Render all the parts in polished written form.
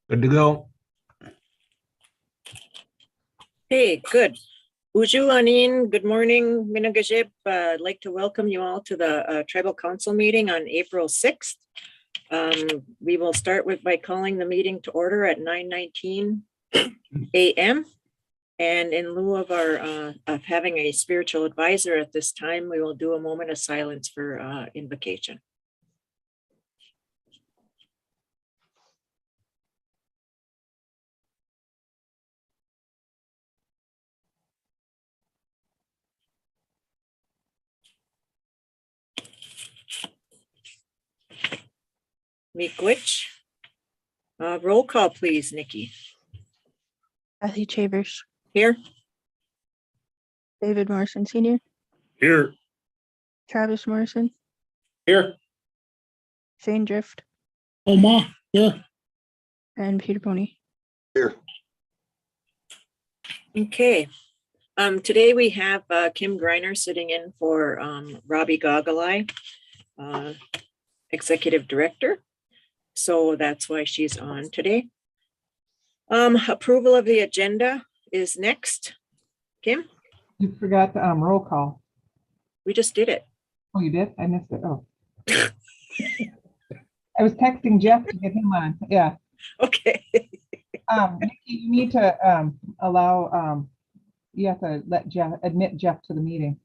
Good to go. Hey, good. Uju Anin, good morning, Minagajib. I'd like to welcome you all to the Tribal Council meeting on April 6th. We will start by calling the meeting to order at 9:19 a.m. And in lieu of having a spiritual advisor at this time, we will do a moment of silence for invocation. Miigwech. Roll call, please, Nikki. Kathy Chavers, Here. David Morrison Sr., Here. Travis Morrison, Here. Shane Drift, Oma. Here. and Peter Pony. Here. Okay. Today we have Kim Greiner sitting in for Robbie Gogolai, Executive Director. So that's why she's on today. Approval of the agenda is next. Kim, You forgot the roll call. we just did it. Oh, you did? I missed it. Oh. I was texting Jeff to get him on. Yeah. Okay. Nikki, you need to allow, you have to let Jeff, admit Jeff to the meeting.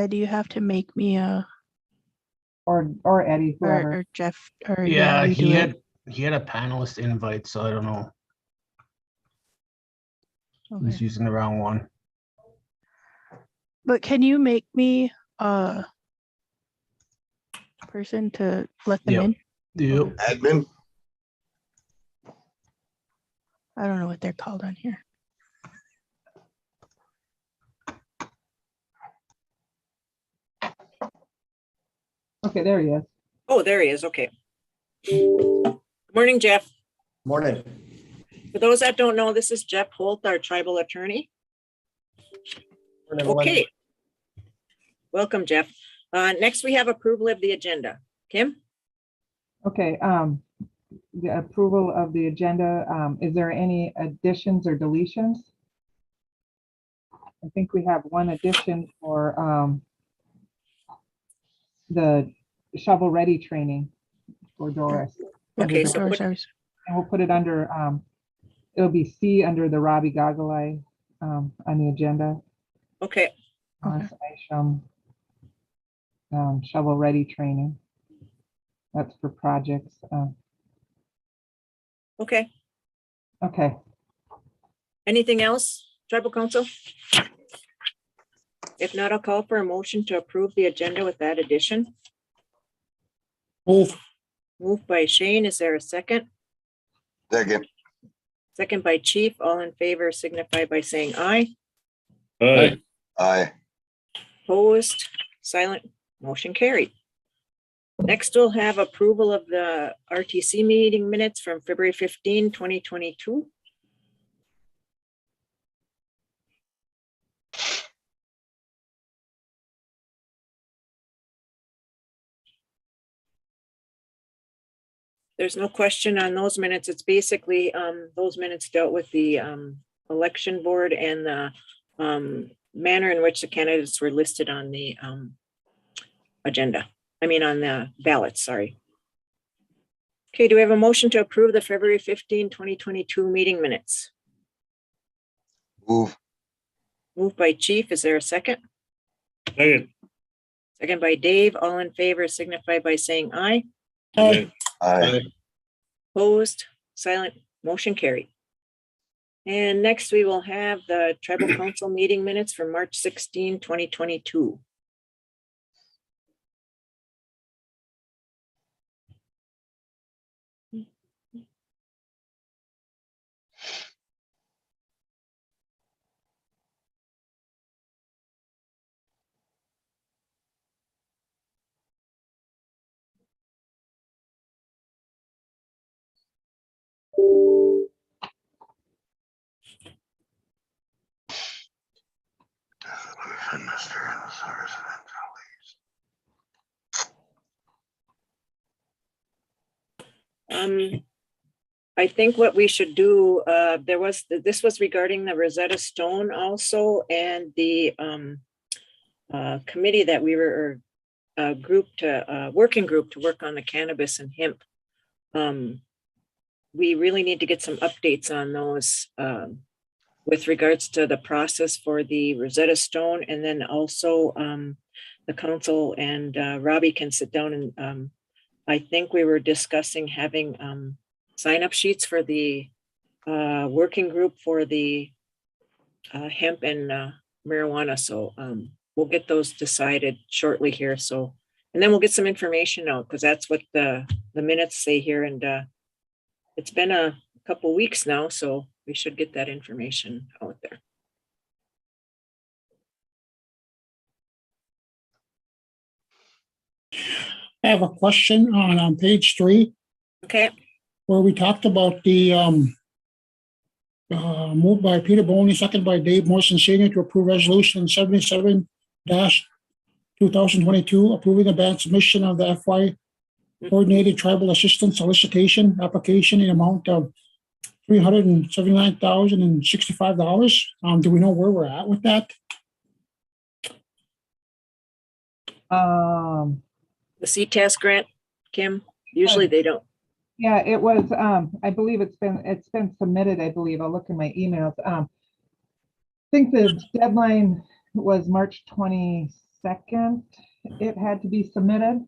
Do you have to make me Or Eddie, whoever. or Jeff or Yeah, you he do it? had a panelist invite, so I don't know. He's Okay. using the wrong one. But can you make me a person to let them Yep. in? Yep. Admin. I don't know what they're called on here. Okay, there he is. Oh, there he is. Okay. Good morning, Jeff. Morning. For those that don't know, this is Jeff Holt, our tribal attorney. Okay. Welcome, Jeff. Next, we have approval of the agenda. Kim? Okay, the approval of the agenda. Is there any additions or deletions? I think we have one addition for the shovel ready training for Doris. Okay, Under so the- put- and we'll put it under, it'll be C under the Robbie Gogolai on the agenda. Okay, Shovel ready training. That's for projects. okay. Okay, Anything else, tribal council? If not, I'll call for a motion to approve the agenda with that addition. Move. Moved by Shane. Is there a second? Second. Second by Chief. All in favor signify by saying aye. Aye. Aye. Opposed, silent, motion carried. Next, we'll have approval of the RTC meeting minutes from February 15, 2022. There's no question on those minutes. It's basically, those minutes dealt with the election board and the manner in which the candidates were listed on the agenda. I mean, on the ballot, sorry. Okay, do we have a motion to approve the February 15, 2022 meeting minutes? Move. Moved by Chief. Is there a second? Second. Second by Dave. All in favor signify by saying aye. Aye. Aye. Opposed, silent, motion carried. And next we will have the tribal council meeting minutes from March 16, 2022. I think what we should do, this was regarding the Rosetta Stone also, and the committee that we were working group to work on the cannabis and hemp. We really need to get some updates on those with regards to the process for the Rosetta Stone, and then also the council and Robbie can sit down and I think we were discussing having sign-up sheets for the working group for the hemp and marijuana. So we'll get those decided shortly here. So, and then we'll get some information out, because that's what the minutes say here. And it's been a couple weeks now, so we should get that information out there. I have a question on page 3. Okay. Where we talked about the moved by Peter Boney, second by Dave Morrison Senior, to approve resolution 77-2022, approving the band submission of the FY coordinated tribal assistance solicitation application in amount of $379,065. Do we know where we're at with that? The CTAS grant, Kim, usually they don't. Yeah, it was, I believe it's been submitted, I believe. I'll look in my emails. I think the deadline was March 22nd. It had to be submitted.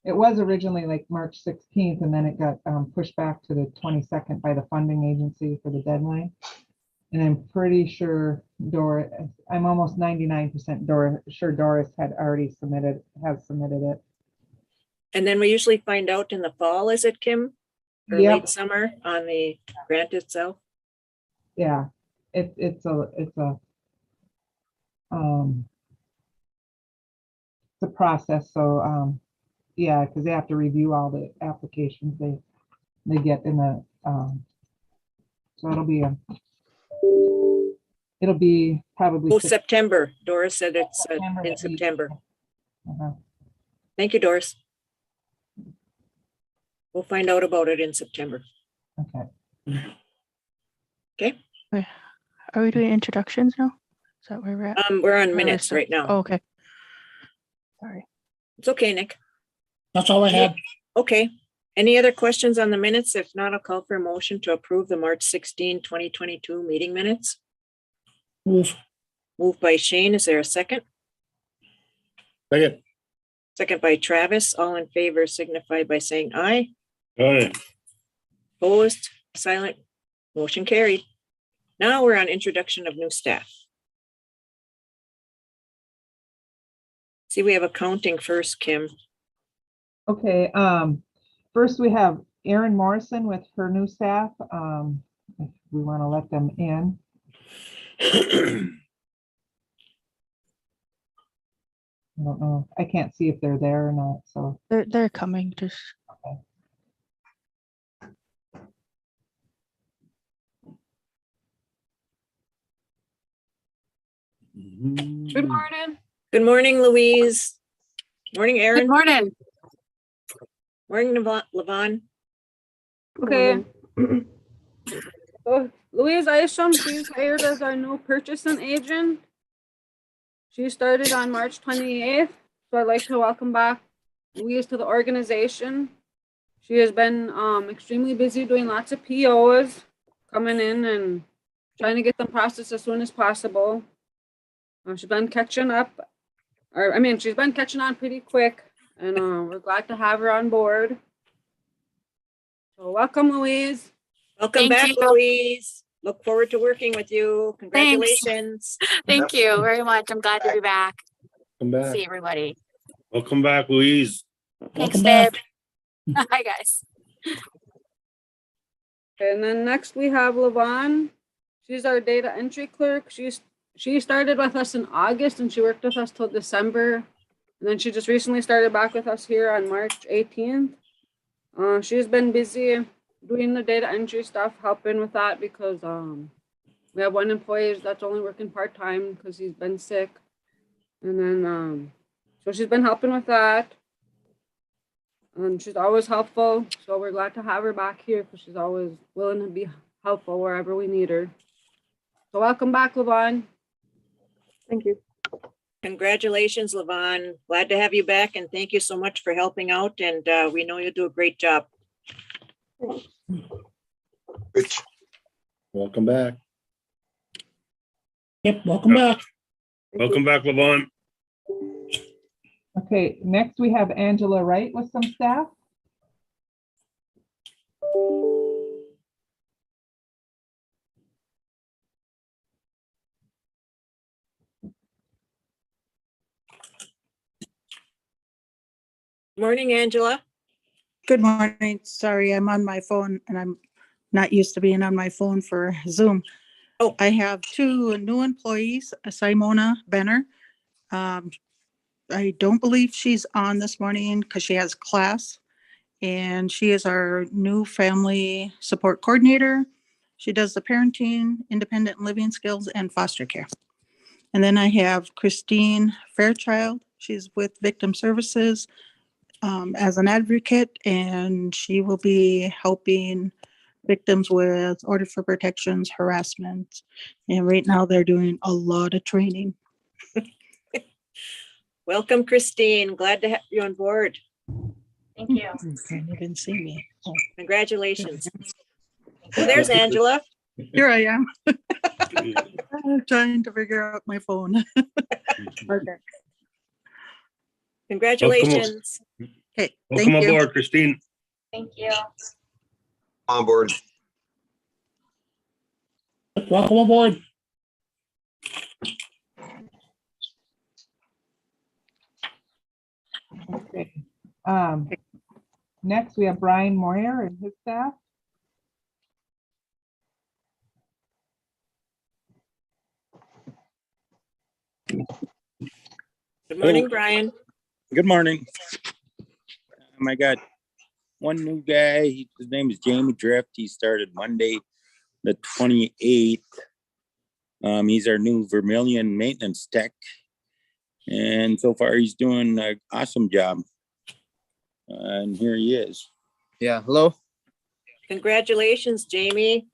It was originally like March 16th, and then it got pushed back to the 22nd by the funding agency for the deadline. And I'm pretty sure I'm almost 99% sure Doris had already submitted it. And then we usually find out in the fall, is it, Kim? Or Yep. late summer on the grant itself? Yeah, it's a process. So yeah, because they have to review all the applications they get in the so it'll be probably September. Doris said it's in September. Thank you, Doris. We'll find out about it in September. Okay. Okay. Are we doing introductions now? Is that where we're at? We're on minutes right now. Oh, okay. Sorry. It's okay, Nick. That's all I had. Okay. Any other questions on the minutes? If not, I'll call for a motion to approve the March 16, 2022 meeting minutes. Move. Moved by Shane. Is there a second? Second. Second by Travis. All in favor signify by saying aye. Aye. Opposed, silent, motion carried. Now we're on introduction of new staff. See, we have accounting first, Kim. Okay, first we have Erin Morrison with her new staff. If we want to let them in. I don't know. I can't see if they're there or not, so. They're coming, just. Okay. Good morning. Good morning, Louise. Morning, Erin. Good morning. Morning, Levon. Okay. So Louise Isham, she's hired as our new purchasing agent. She started on March 28th. So I'd like to welcome back Louise to the organization. She has been extremely busy doing lots of POs, coming in and trying to get them processed as soon as possible. She's been catching up, she's been catching on pretty quick, and we're glad to have her on board. So welcome, Louise. Welcome back, Louise. Look forward to working with you. Congratulations. Thank you very much. I'm glad to be back. Welcome back. See everybody. Welcome back, Louise. Thanks, Welcome back. Deb. Hi, guys. And then next we have Levon. She's our data entry clerk. She started with us in August and she worked with us till December. And then she just recently started back with us here on March 18th. She's been busy doing the data entry stuff, helping with that because we have one employee that's only working part-time because he's been sick. And then, so she's been helping with that. And she's always helpful. So we're glad to have her back here because she's always willing to be helpful wherever we need her. So welcome back, Levon. Thank you. Congratulations, Levon. Glad to have you back and thank you so much for helping out. And we know you do a great job. Rich. Welcome back. Yep, welcome Yep. back. Welcome back, Levon. Okay, next we have Angela Wright with some staff. Morning, Angela. Good morning. Sorry, I'm on my phone and I'm not used to being on my phone for Zoom. Oh. I have two new employees, Simona Benner. I don't believe she's on this morning because she has class. And she is our new family support coordinator. She does the parenting, independent living skills, and foster care. And then I have Christine Fairchild. She's with Victim Services as an advocate, and she will be helping victims with order for protections, harassment. And right now they're doing a lot of training. Welcome, Christine. Glad to have you on board. Thank you. You can't even see me. Oh, Congratulations. Well, there's Angela. here I am. I'm trying to figure out my phone. Okay. Congratulations. Okay, Welcome thank you. aboard, Christine. Thank you. On board. Welcome aboard. Okay. Next we have Brian Moyer and his staff. Good morning, Brian. Good morning. I got one new guy. His name is Jamie Drift. He started Monday, the 28th. He's our new Vermilion maintenance tech. And so far he's doing an awesome job. And here he is. Yeah, hello. Congratulations, Jamie.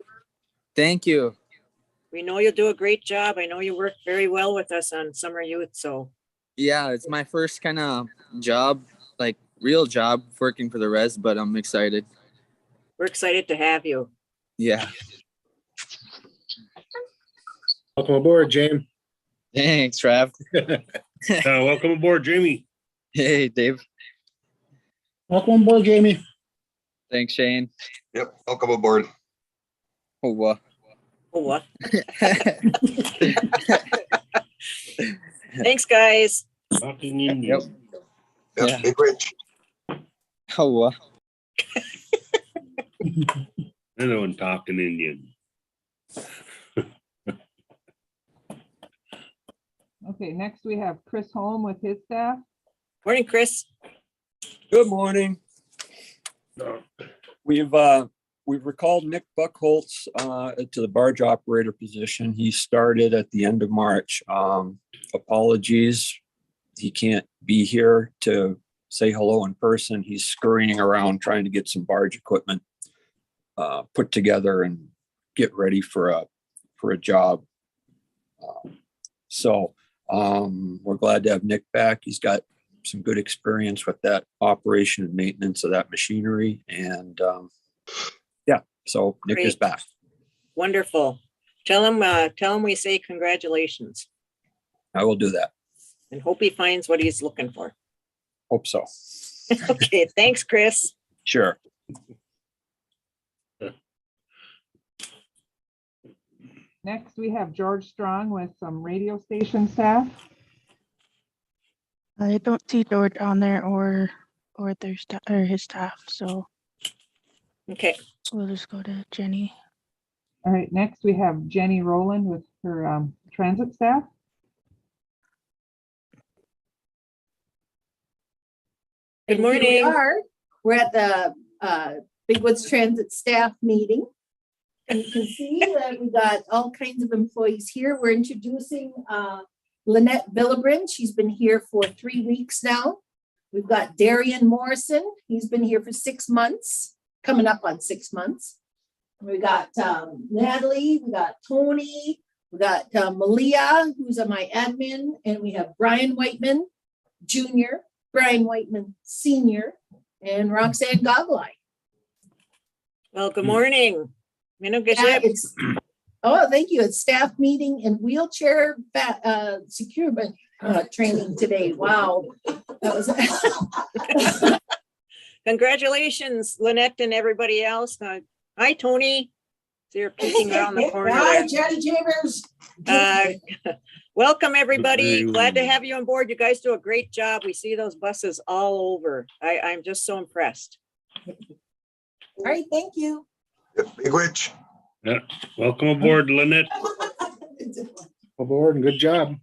Thank you. We know you'll do a great job. I know you work very well with us on Summer Youth, so Yeah, it's my first kind of job, like real job working for the res, but I'm excited. we're excited to have you. Yeah. Welcome aboard, James. Thanks, Trav. Welcome aboard, Jamie. Hey, Dave. Welcome aboard, Jamie. Thanks, Shane. Yep, welcome aboard. Oh, Oh, what? Thanks, guys. Talking Indian. Yep, Yeah. Big Rich. oh, I know I'm talking Indian. Okay, next we have Chris Holm with his staff. Morning, Chris. Good morning. No. We've recalled Nick Buckholz to the barge operator position. He started at the end of March. Apologies, he can't be here to say hello in person. He's scurrying around trying to get some barge equipment put together and get ready for a job. So we're glad to have Nick back. He's got some good experience with that operation and maintenance of that machinery. And yeah, so Nick is Great. back. Wonderful. Tell him we say congratulations I will do that. and hope he finds what he's looking for. Hope so. Okay, thanks, Chris. Sure. Next, we have George Strong with some radio station staff. I don't see George on there or their staff or his staff, so Okay, we'll just go to Jenny. All right, next we have Jenny Rowland with her transit staff. good And here we morning. are. We're at the Big Woods Transit Staff Meeting. And you can see that we got all kinds of employees here. We're introducing Lynette Villebrin, she's been here for 3 weeks now. We've got Darian Morrison, he's been here for 6 months, coming up on 6 months. We got Natalie, we got Tony, we got Malia, who's my admin, and we have Brian Whiteman Jr., Brian Whiteman Sr., and Roxanne Gogolai. Well, good morning. Yeah, thank you. It's staff meeting and wheelchair securement training today. Wow. That was Congratulations, Lynette and everybody else. Hi, Tony. So you're peeking around the corner Hi, there. Jenny Chambers. Welcome, everybody. Glad to have you on board. You guys do a great job. We see those buses all over. I'm just so impressed. All right, thank you. Big Witch. Yeah. Welcome aboard, Lynette. Aboard and good job.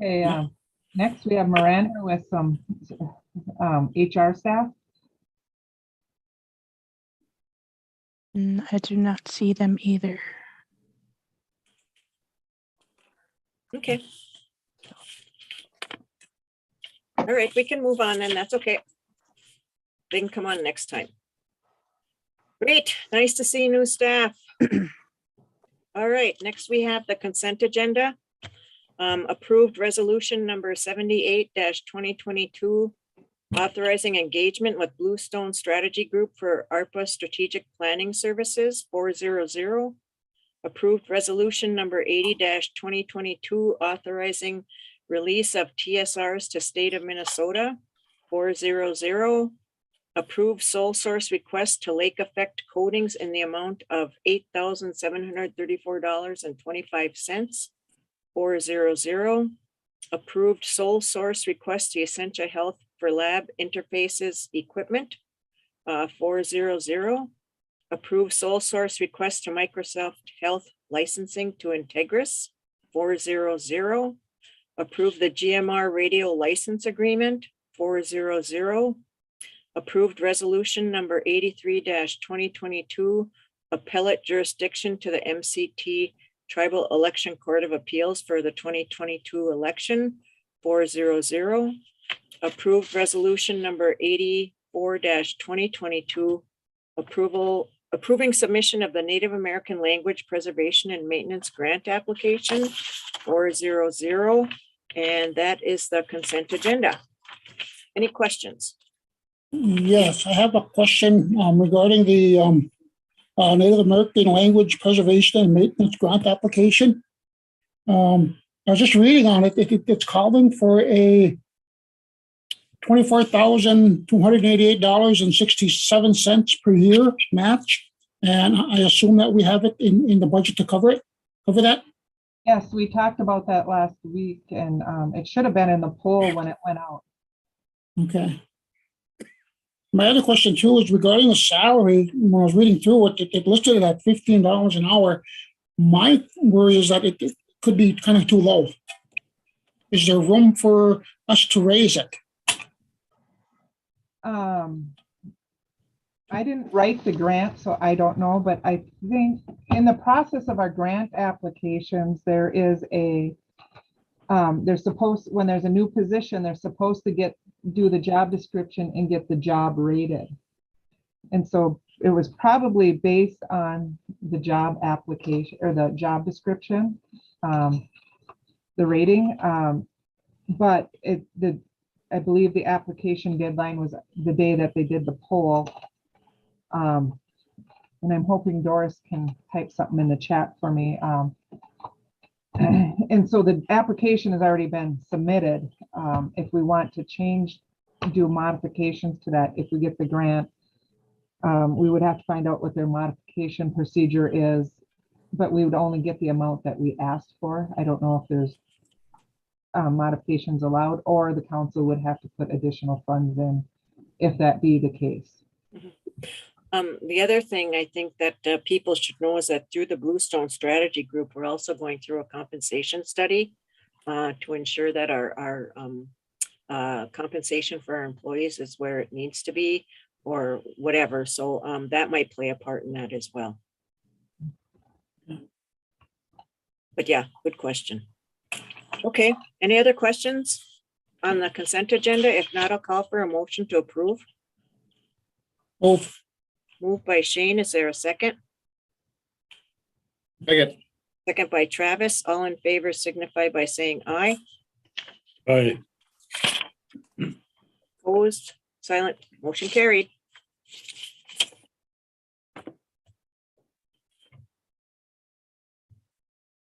Okay, next we have Miranda with some HR staff. I do not see them either. Okay. All right, we can move on, and that's okay. They can come on next time. Great, nice to see new staff. All right, next we have the consent agenda. Approved resolution number 78-2022, authorizing engagement with Bluestone Strategy Group for Arpa Strategic Planning Services 400. Approved resolution number 80-2022, authorizing release of TSRs to state of Minnesota 400. Approved sole source request to Lake Effect Coatings in the amount of $8,734.25 400. Approved sole source request to Essentia Health for lab interfaces equipment 400. Approved sole source request to Microsoft Health licensing to Integris 400. Approve the GMR radio license agreement 400. Approved resolution number 83-2022, appellate jurisdiction to the MCT Tribal Election Court of Appeals for the 2022 election 400. Approved resolution number 84-2022, approving submission of the Native American Language Preservation and Maintenance Grant application 400. And that is the consent agenda. Any questions? Yes, I have a question regarding the Native American Language Preservation and Maintenance Grant application. I was just reading on it. It's calling for a $24,288.67 per year match, and I assume that we have it in the budget to cover that. Yes, we talked about that last week, and it should have been in the poll when it went out. Okay. My other question too is regarding the salary. When I was reading through it, it listed it at $15 an hour. My worry is that it could be kind of too low. Is there room for us to raise it? I didn't write the grant, so I don't know, but I think in the process of our grant applications, there is when there's a new position, they're supposed to do the job description and get the job rated. And so it was probably based on the job application or the job description, the rating. But I believe the application deadline was the day that they did the poll. And I'm hoping Doris can type something in the chat for me. And so the application has already been submitted. If we want to do modifications to that, if we get the grant, we would have to find out what their modification procedure is, but we would only get the amount that we asked for. I don't know if there's modifications allowed, or the council would have to put additional funds in if that be the case. The other thing I think that people should know is that through the Bluestone Strategy Group, we're also going through a compensation study to ensure that our compensation for our employees is where it needs to be or whatever. So that might play a part in that as well. But yeah, good question. Okay, any other questions on the consent agenda? If not, I'll call for a motion to approve. Move. Moved by Shane. Is there a second? Second. Second by Travis. All in favor signify by saying aye. Aye. Opposed, silent, motion carried.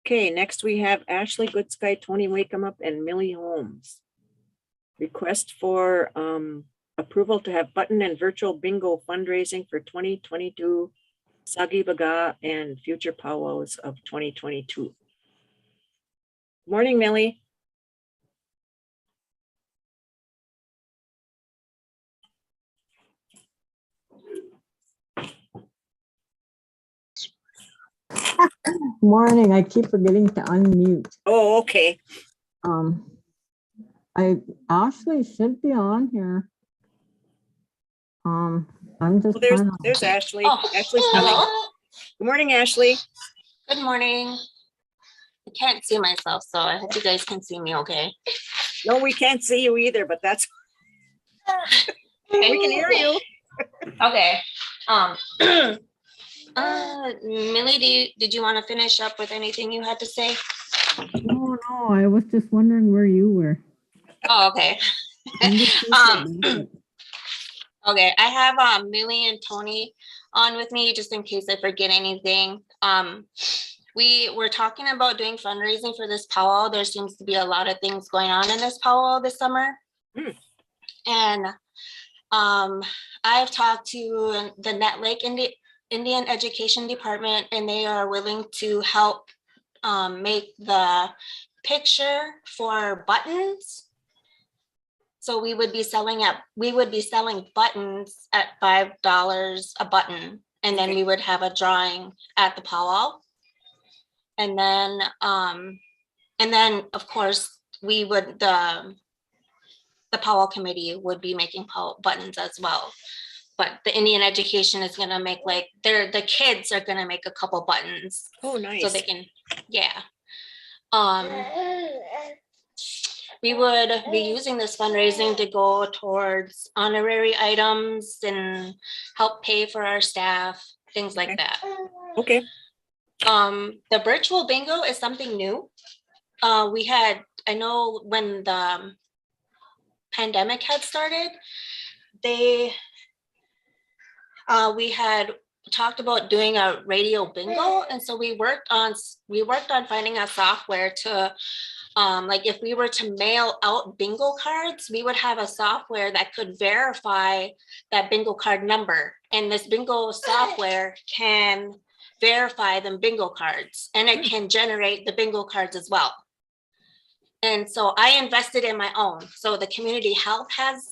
Okay, next we have Ashley Goodsky, Tony Wakeham Up, and Millie Holmes. Request for approval to have button and virtual bingo fundraising for 2022 Sagi Baga and future powwows of 2022. Morning, Millie. Morning, I keep forgetting to unmute. Oh, okay. Ashley should be on here. I'm just Well, there's trying to. Ashley. Oh, Ashley's coming. hello. Good morning, Ashley. Good morning. I can't see myself, so I hope you guys can see me okay. No, we can't see you either, but that's, we can hear you. Okay. Millie, did you want to finish up with anything you had to say? No, I was just wondering where you were. Oh, okay. I'm just listening. Okay, I have Millie and Tony on with me just in case I forget anything. We were talking about doing fundraising for this powwow. There seems to be a lot of things going on in this powwow this summer. And I've talked to the Net Lake Indian Education Department, and they are willing to help make the picture for buttons. So we would be selling buttons at $5 a button, and then we would have a drawing at the powwow. And then of course we would the powwow committee would be making buttons as well. But the Indian education is gonna make the kids are gonna make a couple buttons. Oh, nice. So they can, yeah. We would be using this fundraising to go towards honorary items and help pay for our staff, things like that. Okay. The virtual bingo is something new. I know when the pandemic had started, we had talked about doing a radio bingo, and so we worked on finding a software to if we were to mail out bingo cards, we would have a software that could verify that bingo card number, and this bingo software can verify them bingo cards, and it can generate the bingo cards as well. And so I invested in my own. So the community health has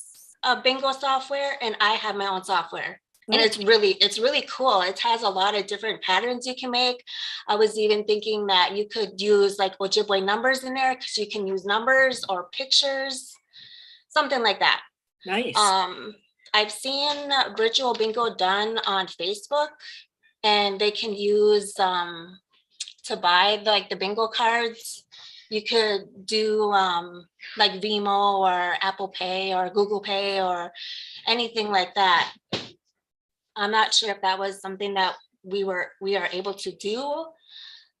a bingo software, and I have my own software. And it's really cool. It has a lot of different patterns you can make. I was even thinking that you could use like Ojibwe numbers in there, because you can use numbers or pictures, something like that. Nice. I've seen virtual bingo done on Facebook, and they can use to buy the bingo cards. You could do like Vimo or Apple Pay or Google Pay or anything like that. I'm not sure if that was something that we are able to do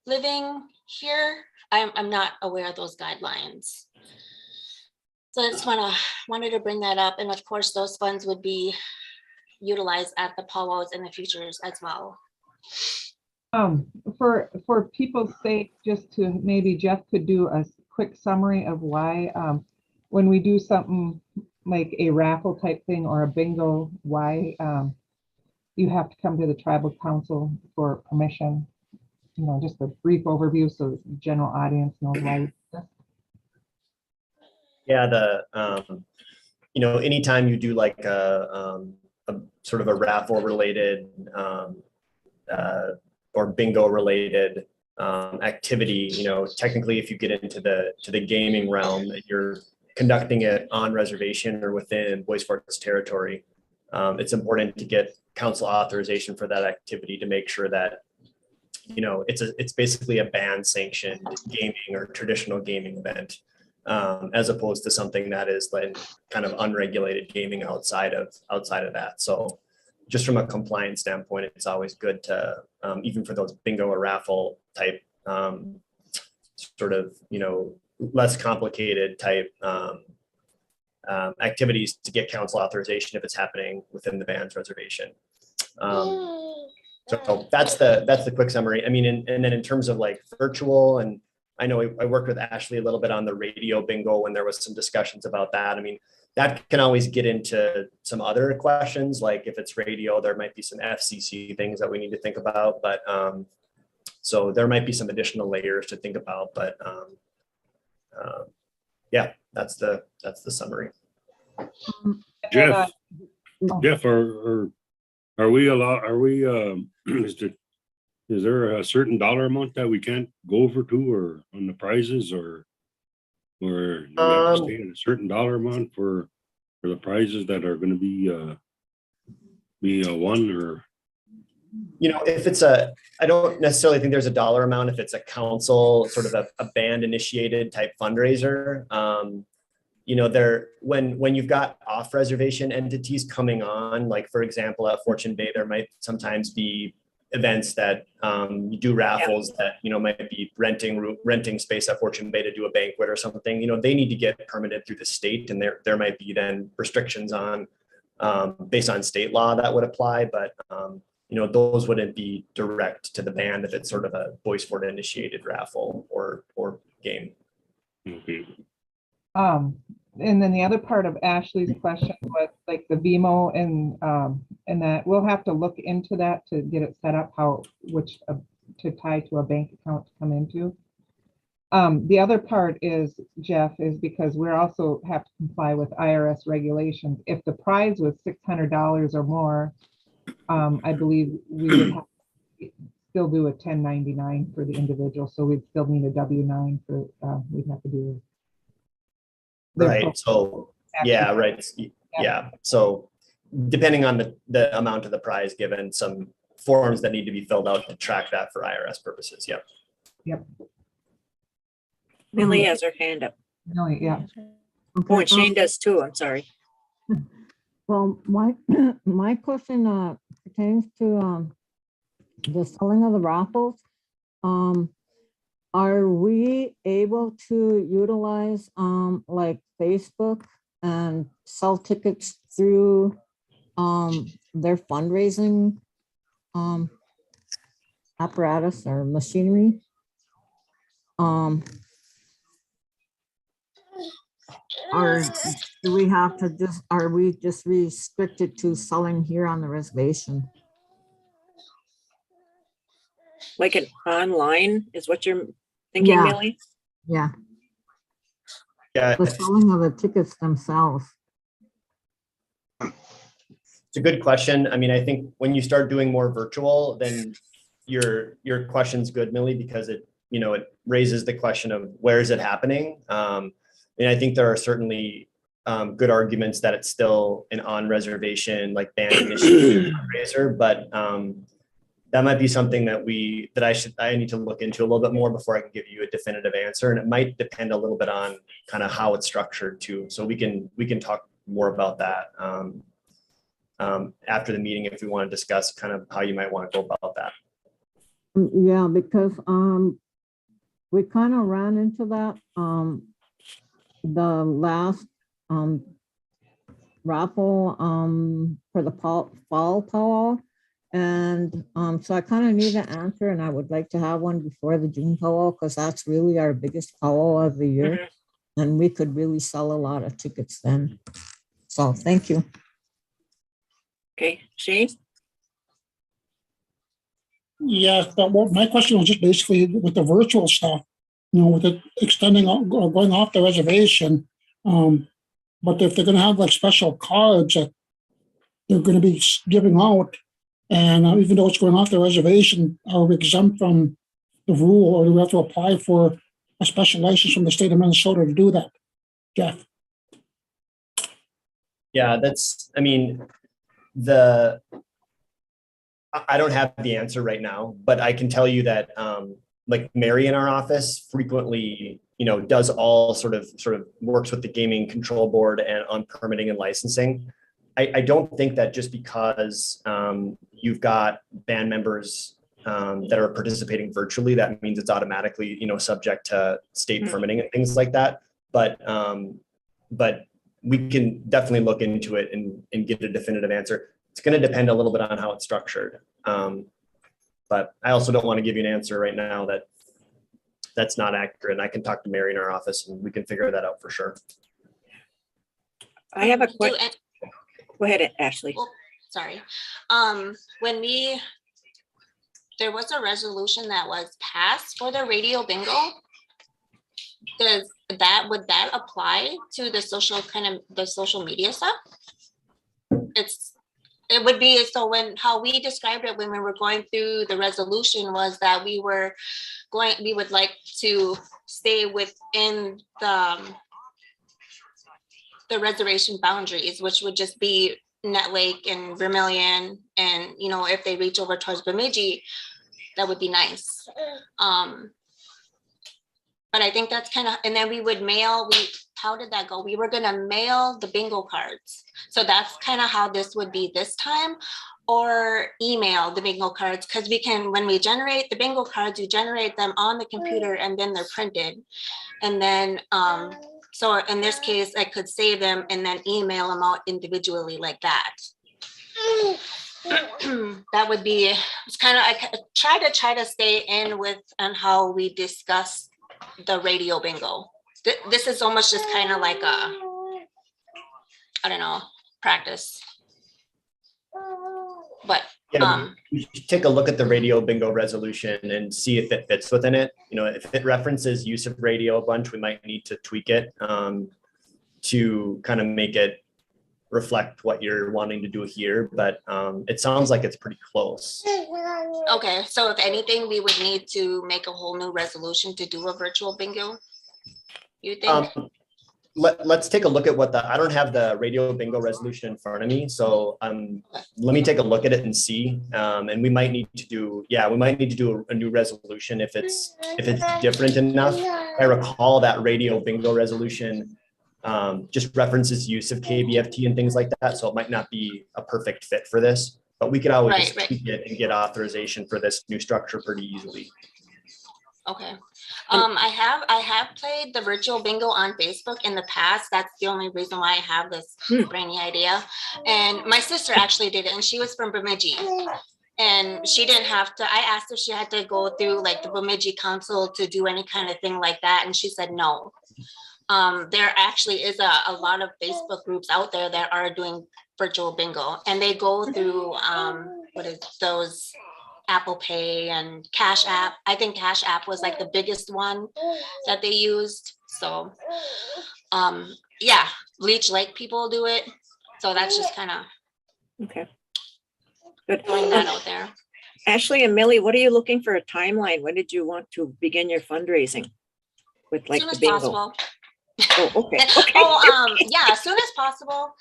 living here. I'm not aware of those guidelines. So I just wanted to bring that up. And of course, those funds would be utilized at the powwows in the futures as well. For people's sake, just to maybe Jeff could do a quick summary of why when we do something like a raffle type thing or a bingo, why you have to come to the tribal council for permission. You know, just a brief overview so the general audience knows why. Yeah, anytime you do like a sort of a raffle related or bingo related activity, technically if you get into the gaming realm, you're conducting it on reservation or within Bois Forte's territory. It's important to get council authorization for that activity to make sure that it's basically a band sanctioned gaming or traditional gaming event, as opposed to something that is like kind of unregulated gaming outside of that. So just from a compliance standpoint, it's always good to, even for those bingo or raffle type, sort of, less complicated type activities, to get council authorization if it's happening within the band's reservation. So that's the quick summary. I mean, and then in terms of like virtual, and I know I worked with Ashley a little bit on the radio bingo when there was some discussions about that. I mean, that can always get into some other questions, like if it's radio, there might be some FCC things that we need to think about, but so there might be some additional layers to think about, but yeah, that's the summary. Jeff, are we is there a certain dollar amount that we can't go over to, or on the prizes, or do we have to stay at a certain dollar amount for the prizes that are going to be won? Or if it's I don't necessarily think there's a dollar amount if it's a council sort of a band initiated type fundraiser. When you've got off reservation entities coming on, like for example, at Fortune Bay, there might sometimes be events that you do raffles that, might be renting space at Fortune Bay to do a banquet or something. They need to get permitted through the state, and there might be then restrictions on based on state law that would apply, but those wouldn't be direct to the band if it's sort of a Bois Forte initiated raffle or game. okay. And then the other part of Ashley's question was like the VMO and that we'll have to look into that to get it set up, to tie to a bank account to come into. The other part is, Jeff, is because we're also have to comply with IRS regulations. If the prize was $600 or more, I believe we would have to still do a 1099 for the individual. So we'd still need a W-9 for, we'd have to do. Right. So, yeah, right. Yeah. So depending on the amount of the prize given, some forms that need to be filled out to track that for IRS purposes. Yep. Yep. Millie has her hand up. Millie, yeah. Oh, and Shane does too. I'm sorry. Well, my question pertains to the selling of the raffles. Are we able to utilize like Facebook and sell tickets through their fundraising apparatus or machinery? Or do we have to are we just restricted to selling here on the reservation? Like an online is what you're thinking, Yeah. Millie? Yeah, Yeah. the selling of the tickets themselves. It's a good question. I mean, I think when you start doing more virtual, then your question's good, Millie, because it raises the question of where is it happening? And I think there are certainly good arguments that it's still an on-reservation, like band initiated fundraiser, but that might be something that I need to look into a little bit more before I can give you a definitive answer. And it might depend a little bit on kind of how it's structured too. So we can talk more about that after the meeting if we want to discuss kind of how you might want to go about that. Yeah, because we kind of ran into that the last raffle for the fall powwow. And so I kind of need an answer, and I would like to have one before the June powwow, because that's really our biggest powwow of the year. And we could really sell a lot of tickets then. So thank you. Okay, Shane? Yeah, but my question was just basically with the virtual stuff, with it extending or going off the reservation. But if they're going to have like special cards that they're going to be giving out, and even though it's going off the reservation, are we exempt from the rule, or do we have to apply for a special license from the state of Minnesota to do that? Jeff? Yeah, I mean, the I don't have the answer right now, but I can tell you that like Mary in our office frequently, does all sort of works with the gaming control board and on permitting and licensing. I don't think that just because you've got band members that are participating virtually, that means it's automatically, subject to state permitting and things like that. But we can definitely look into it and get a definitive answer. It's going to depend a little bit on how it's structured. But I also don't want to give you an answer right now that's not accurate. And I can talk to Mary in our office and we can figure that out for sure. I have a question. Go ahead, Ashley. Oh, sorry. There was a resolution that was passed for the radio bingo. Would that apply to the social media stuff? It would be, so how we described it when we were going through the resolution was that we would like to stay within the reservation boundaries, which would just be Nett Lake and Vermilion. And, if they reach over towards Bemidji, that would be nice. But I think that's kind of, and then we would how did that go? We were going to mail the bingo cards. So that's kind of how this would be this time, or email the bingo cards. Because when we generate the bingo cards, we generate them on the computer and then they're printed. And then, so in this case, I could save them and then email them out individually like that. That would be, it's kind of, I try to stay in with on how we discuss the radio bingo. This is almost just kind of like I don't know, practice. But you should take a look at the radio bingo resolution and see if it fits within it. If it references use of radio a bunch, we might need to tweak it to kind of make it reflect what you're wanting to do here. But it sounds like it's pretty close. Okay, so if anything, we would need to make a whole new resolution to do a virtual bingo, you think? Let's take a look at I don't have the radio bingo resolution in front of me. So let me take a look at it and see. And we might need to do a new resolution if it's different enough. I recall that radio bingo resolution just references use of KBFT and things like that. So it might not be a perfect fit for this, but we could always tweak it and get authorization for this new structure pretty easily. Okay. I have played the virtual bingo on Facebook in the past. That's the only reason why I have this brainy idea. And my sister actually did it, and she was from Bemidji. And she didn't have to, I asked if she had to go through like the Bemidji Council to do any kind of thing like that. And she said no. There actually is a lot of Facebook groups out there that are doing virtual bingo, and they go through those Apple Pay and Cash App. I think Cash App was like the biggest one that they used. So yeah, Leech Lake people do it. So that's just kind of okay. Good. throwing that out there. Ashley and Millie, what are you looking for a timeline? When did you want to begin your fundraising with like the bingo? Possible. Oh, okay. Yeah, as soon as possible.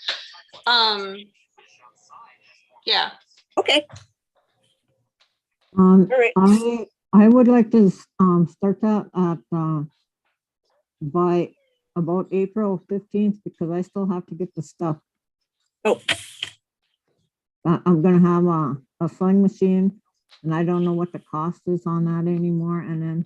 Yeah. Okay. Right. I would like to start that at by about April 15th because I still have to get the stuff. Oh. I'm gonna have a sewing machine, and I don't know what the cost is on that anymore. And then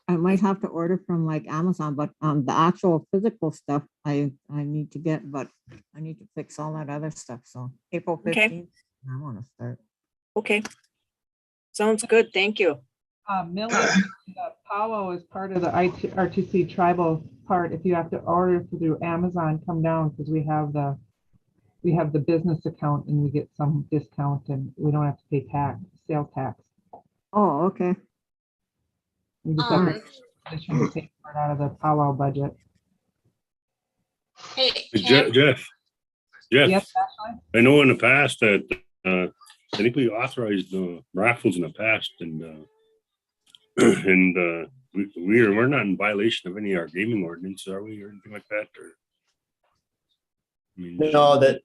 I might have to order from like Amazon, but the actual physical stuff I need to get, but I need to fix all that other stuff. So April 15th, okay. I want to start. Okay. Sounds good. Thank you. Millie, the powwow is part of the RTC tribal part. If you have to order through Amazon, come down because we have the business account and we get some discount and we don't have to pay sales tax. Oh, okay. We just have to pay for it out of the powwow budget. Hey, Jeff. Yes, Ashley? I know in the past that I think we authorized raffles in the past, and we're not in violation of any of our gaming ordinances, are we, or anything like that? Or I mean, no, the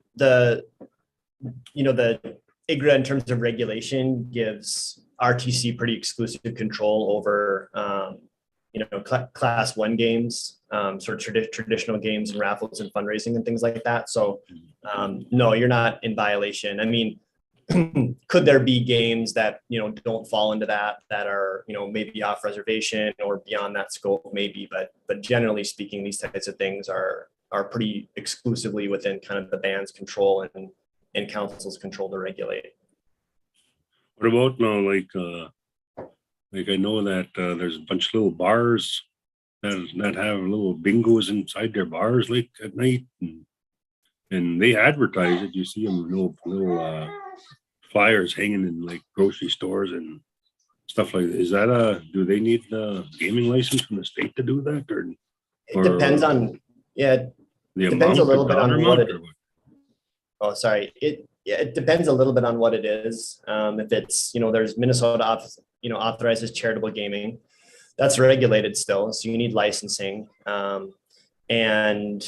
IGRA in terms of regulation gives RTC pretty exclusive control over, class 1 games, sort of traditional games and raffles and fundraising and things like that. So no, you're not in violation. I mean, could there be games that, don't fall into that are, maybe off reservation or beyond that scope, maybe, but generally speaking, these types of things are pretty exclusively within kind of the band's control and council's control to regulate. What about now, like I know that there's a bunch of little bars that have little bingos inside their bars, like at night, and they advertise it. You see them little flyers hanging in like grocery stores and stuff like that. Is that do they need the gaming license from the state to do that, or It depends on, the depends a amount, little the bit on dollar what amount, it or is. what? Oh, sorry. It depends a little bit on what it is. If it's, there's Minnesota, authorizes charitable gaming, that's regulated still. So you need licensing. But then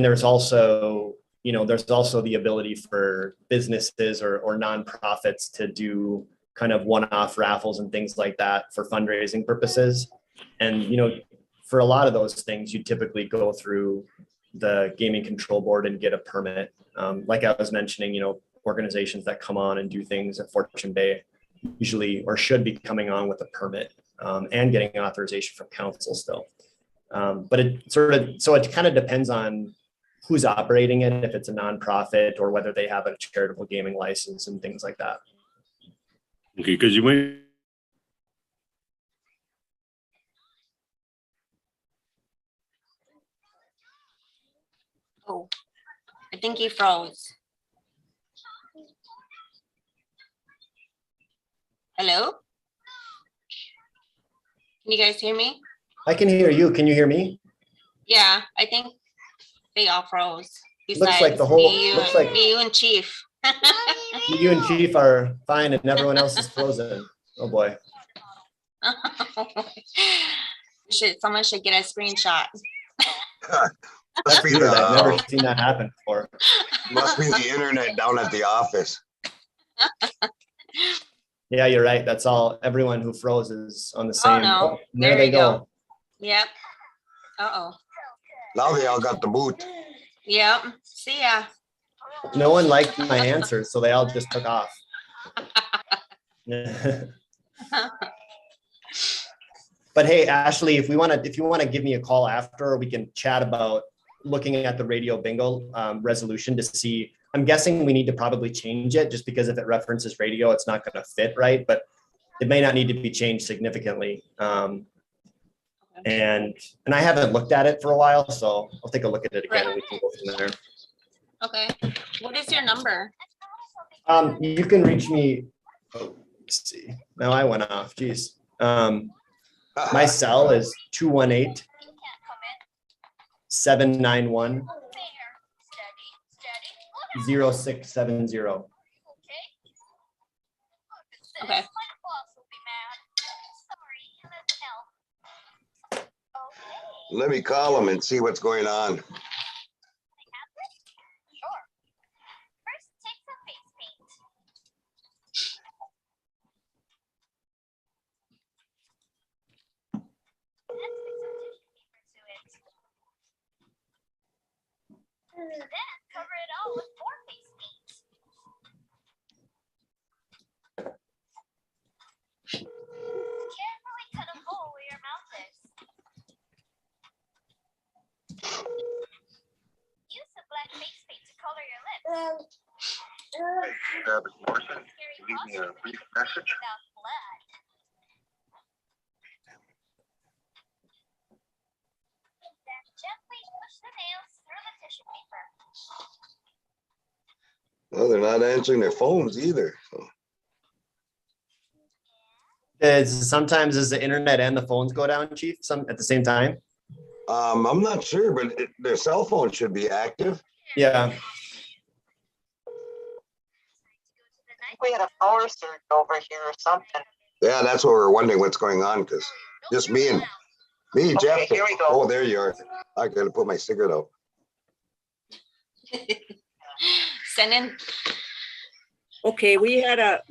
there's also the ability for businesses or nonprofits to do kind of one-off raffles and things like that for fundraising purposes. And, for a lot of those things, you typically go through the gaming control board and get a permit. Like I was mentioning, organizations that come on and do things at Fortune Bay usually, or should be coming on with a permit and getting authorization from council still. But it kind of depends on who's operating it, if it's a nonprofit or whether they have a charitable gaming license and things like that. Okay, because you might. Oh, I think he froze. Hello? Can you guys hear me? I can hear you. Can you hear me? Yeah, I think they all froze. Looks like the whole, Me, you and Chief. you and Chief are fine and everyone else is frozen. Oh boy. Someone should get a screenshot. Must be Weird, I've never the seen that happen before. must be the internet down at the office. Yeah, you're right. That's all. Everyone who froze is on the same. No. There There they you go. Yep. Uh-oh. Now they all got the boot. Yep. See ya. No one liked my answer, so they all just took off. But hey, Ashley, if you want to give me a call after, we can chat about looking at the radio bingo resolution to see. I'm guessing we need to probably change it just because if it references radio, it's not going to fit right, but it may not need to be changed significantly. And I haven't looked at it for a while, so I'll take a look at it again and we can go from there. Okay. What is your number? You can reach me. Oh, let's see. Now I went off. Geez. My cell is 218-791-0670. Okay. Let me call them and see what's going on. Morrison, leave me a brief message. Well, they're not answering their phones either. So. Sometimes does the internet and the phones go down, Chief, at the same time? I'm not sure, but their cell phone should be active. Yeah. We had a power surge over here or something. Yeah, that's what we're wondering what's going on because just me, Okay, Jeff. here we go. Oh, there you are. I gotta put my cigarette out. Okay, we had a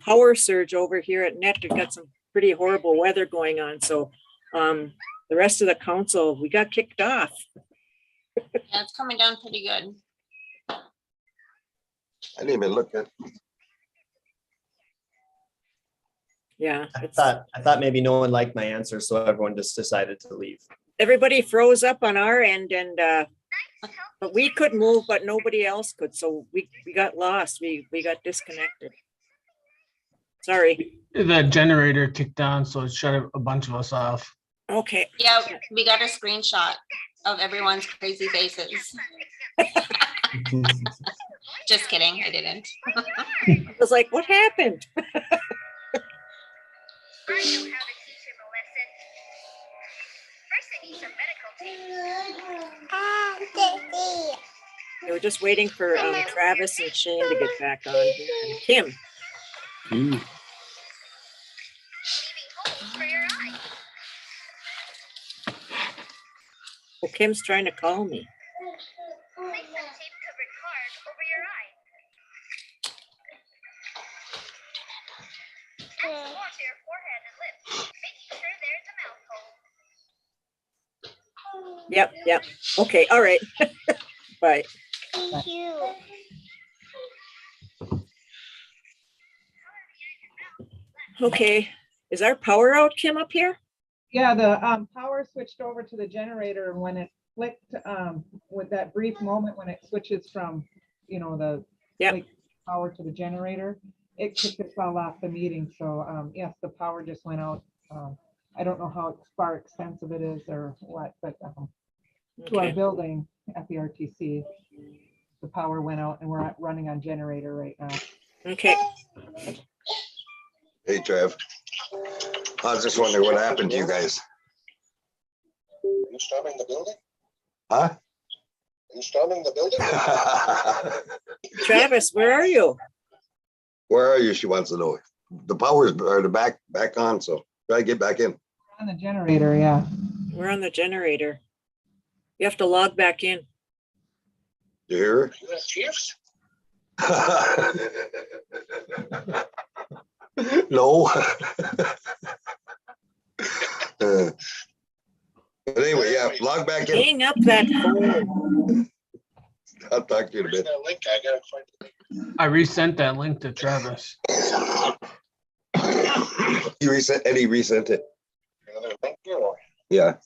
power surge over here at Net. We've got some pretty horrible weather going on, so the rest of the council, we got kicked off. Yeah, it's coming down pretty good. I didn't even look at. Yeah, I thought maybe no one liked my answer, so everyone just decided to leave. everybody froze up on our end, and but we could move, but nobody else could, so we got lost. We got disconnected. Sorry. The generator kicked on, so it shut a bunch of us off. Okay. Yeah, we got a screenshot of everyone's crazy faces. Just kidding, I didn't. I was like, what happened? They were just waiting for Travis and Shane to get back on here. And Kim. Well, Kim's trying to call me. Yep. Okay, all right. Bye. Thank you. Okay, is our power out, Kim, up here? Yeah, the power switched over to the generator, and when it flicked, with that brief moment when it switches from, the power to the generator, it kicked us all off the meeting. So yes, the power just went out. I don't know how far extensive it is or what, but to our building at the RTC, the power went out, and we're running on generator right now. Okay. Hey, Trev. I was just wondering what happened to you guys. Are you storming the building? Huh? Are you storming the building? Travis, where are you? Where are you? She wants to know. The powers are back on, so try to get back in. On the generator, yeah. We're on the generator. You have to log back in. You hear her? You have chiefs? No. But anyway, yeah, log back in. Hang up that phone. I'll talk to you in a Where's bit. that link? I gotta find it. I resent that link to Travis. You resent, Eddie resent it. Another link here, or? Yeah.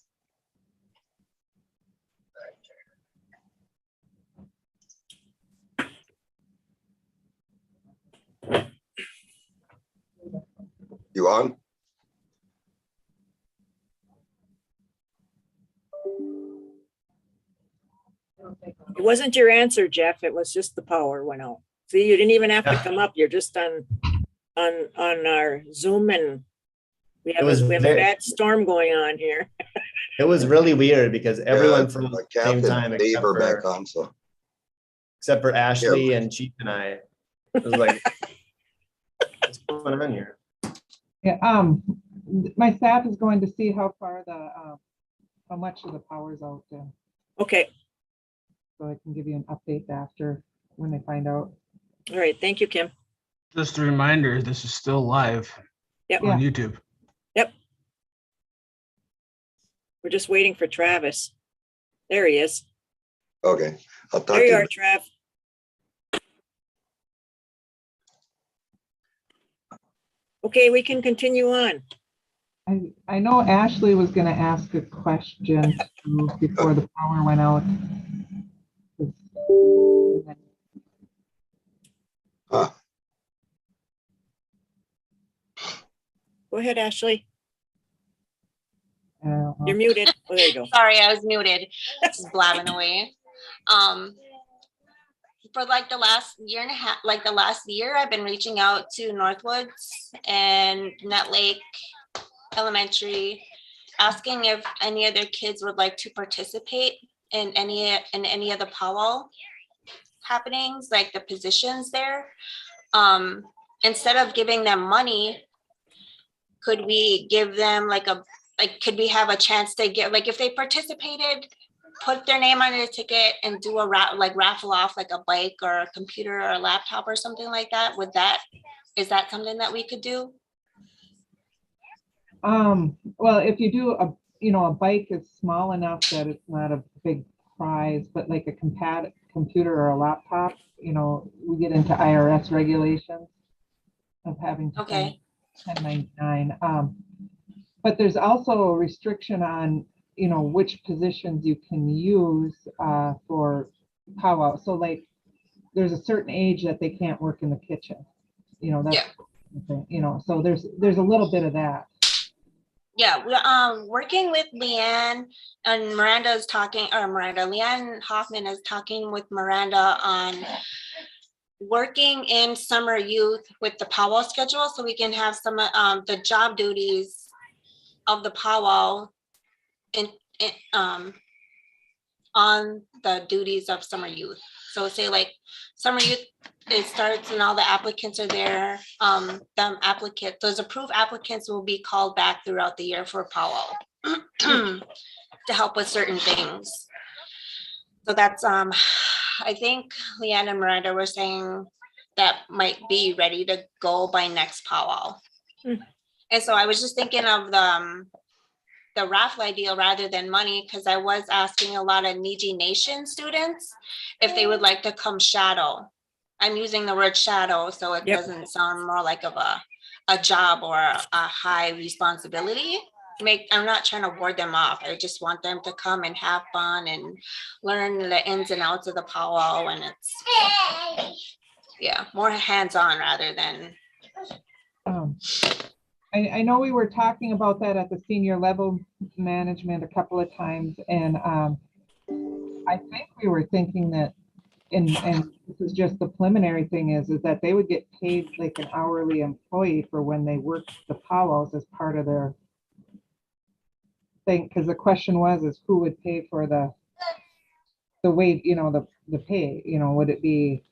You on? It wasn't your answer, Jeff. It was just the power went out. See, you didn't even have to come up. You're just on our Zoom, and we have a bad storm going on here. It was really weird because everyone from the same time Dave are back on, so. except for Ashley and Chief and I. It was like, what's going on here? Yeah, my staff is going to see how far how much of the power's out there. Okay. So I can give you an update after when they find out. All right. Thank you, Kim. Just a reminder, this is still live on YouTube. Yep. We're just waiting for Travis. There he is. Okay, I'll talk to There you you. are, Trav. Okay, we can continue on. I know Ashley was going to ask a question before the power went out. Huh. Go ahead, Ashley. You're muted. Oh, there you go. Sorry, I was muted. Just blabbing away. For like the last year and a half, like the last year, I've been reaching out to Northwoods and Nut Lake Elementary, asking if any of their kids would like to participate in any of the powwow happenings, like the positions there. Instead of giving them money, could we give them could we have a chance to get, like, if they participated put their name on a ticket and do a raffle off like a bike or a computer or a laptop or something like that. Is that something that we could do? Well, if you do a bike is small enough that it's not a big prize, but like a computer or a laptop, we get into IRS regulations of having to Okay. send 1099. But there's also a restriction on, which positions you can use for powwow. So like, there's a certain age that they can't work in the kitchen. That's, so there's a little bit of that. Yeah, we're working with Leanne and Leanne Hoffman is talking with Miranda on working in summer youth with the powwow schedule, so we can have some the job duties of the powwow on the duties of summer youth. So say like summer youth, it starts and all the applicants are there. Those approved applicants will be called back throughout the year for powwow to help with certain things. So that's I think Leanne and Miranda were saying that might be ready to go by next powwow. And so I was just thinking of the raffle idea rather than money, because I was asking a lot of Niji Nation students if they would like to come shadow. I'm using the word shadow so it doesn't sound more like of a job or a high responsibility. I'm not trying to ward them off. I just want them to come and have fun and learn the ins and outs of the powwow, and it's more hands-on rather than. I know we were talking about that at the senior level management a couple of times, and I think we were thinking that, and this is just the preliminary thing, is that they would get paid like an hourly employee for when they work the powwows as part of their thing. Because the question is who would pay for the wage, the pay, would it be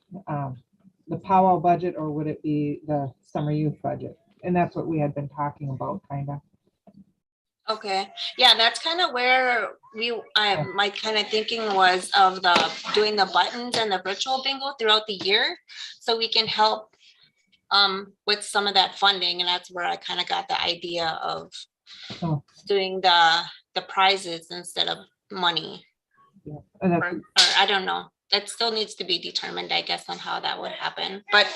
the powwow budget or would it be the summer youth budget? And that's what we had been talking about, kind of. Okay, yeah, that's kind of where my kind of thinking was of doing the buttons and the virtual bingo throughout the year, so we can help with some of that funding, and that's where I kind of got the idea of doing the prizes instead of money. Or I don't know. That still needs to be determined, I guess, on how that would happen. But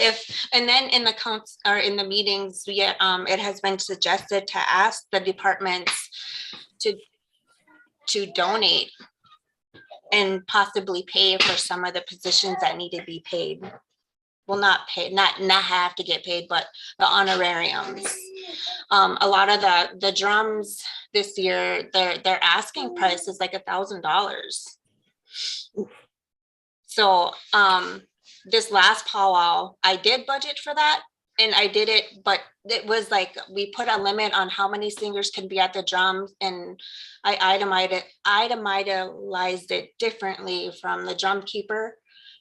and then in the council or in the meetings, it has been suggested to ask the departments to donate and possibly pay for some of the positions that need to be paid. Well, not have to get paid, but the honorariums. A lot of the drums this year, their asking price is like $1,000. So this last powwow, I did budget for that, and I did it, but it was like we put a limit on how many singers can be at the drums, and I itemized it differently from the drum keeper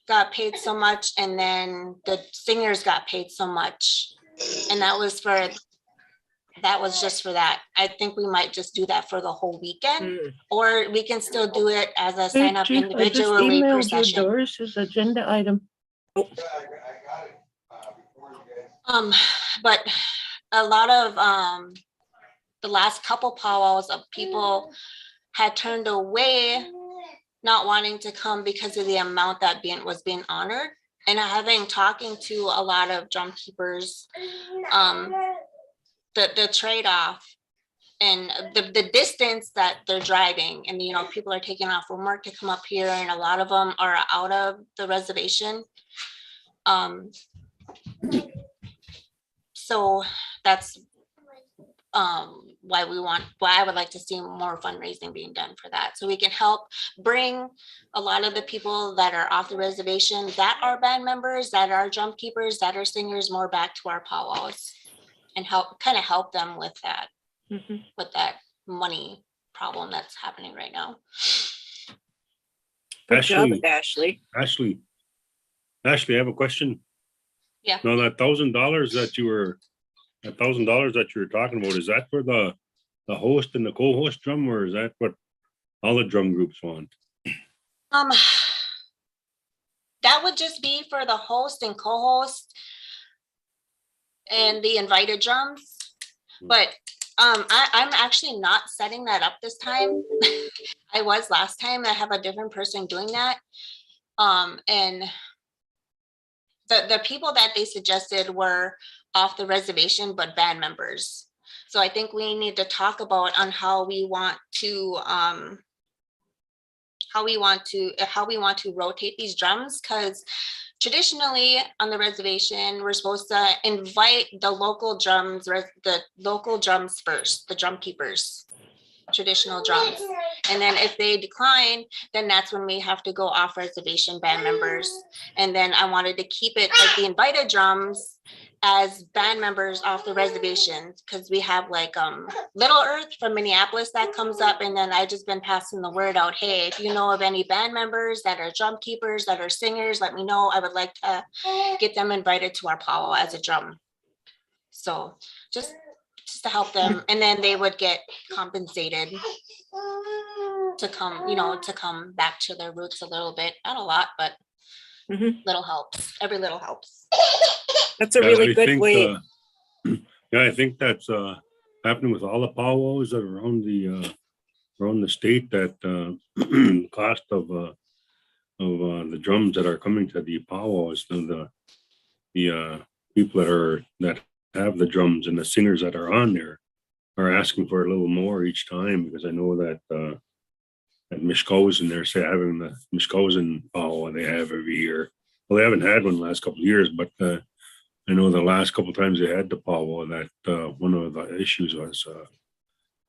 got paid so much, and then the singers got paid so much, and that was just for that. I think we might just do that for the whole weekend, or we can still do it as a sign up individually per session. Doris's agenda item. But a lot of the last couple powwows of people had turned away, not wanting to come because of the amount that was being honored. And having talking to a lot of drum keepers, the trade-off and the distance that they're driving, and people are taking off from work to come up here, and a lot of them are out of the reservation. So that's why I would like to see more fundraising being done for that, so we can help bring a lot of the people that are off the reservation, that are band members, that are drum keepers, that are singers, more back to our powwows, and help them with that, with that money problem that's happening right now. Good job, Ashley, I have a question. Yeah. Now that $1,000 that you were talking about, is that for the host and the co-host drum, or is that what all the drum groups want? That would just be for the host and co-host and the invited drums. But I'm actually not setting that up this time. I was last time. I have a different person doing that. And the people that they suggested were off the reservation, but band members. So I think we need to talk about on how we want to rotate these drums, because traditionally on the reservation, we're supposed to invite the local drums first, the drum keepers, traditional drums. And then if they decline, then that's when we have to go off reservation band members. And then I wanted to keep it like the invited drums as band members off the reservation, because we have like Little Earth from Minneapolis that comes up, and then I just been passing the word out, hey, if you know of any band members that are drum keepers, that are singers, let me know. I would like to get them invited to our powwow as a drum. So just to help them, and then they would get compensated to come back to their roots a little bit. Not a lot, but little helps. Every little helps. That's a really good way. Yeah, I think that's happening with all the powwows that are around the state, that cost of the drums that are coming to the powwows, the people that have the drums and the singers that are on there are asking for a little more each time, because I know that at Mishkosen, they're having the Mishkosen powwow they have every year. Well, they haven't had one the last couple of years, but I know the last couple of times they had the powwow, that one of the issues was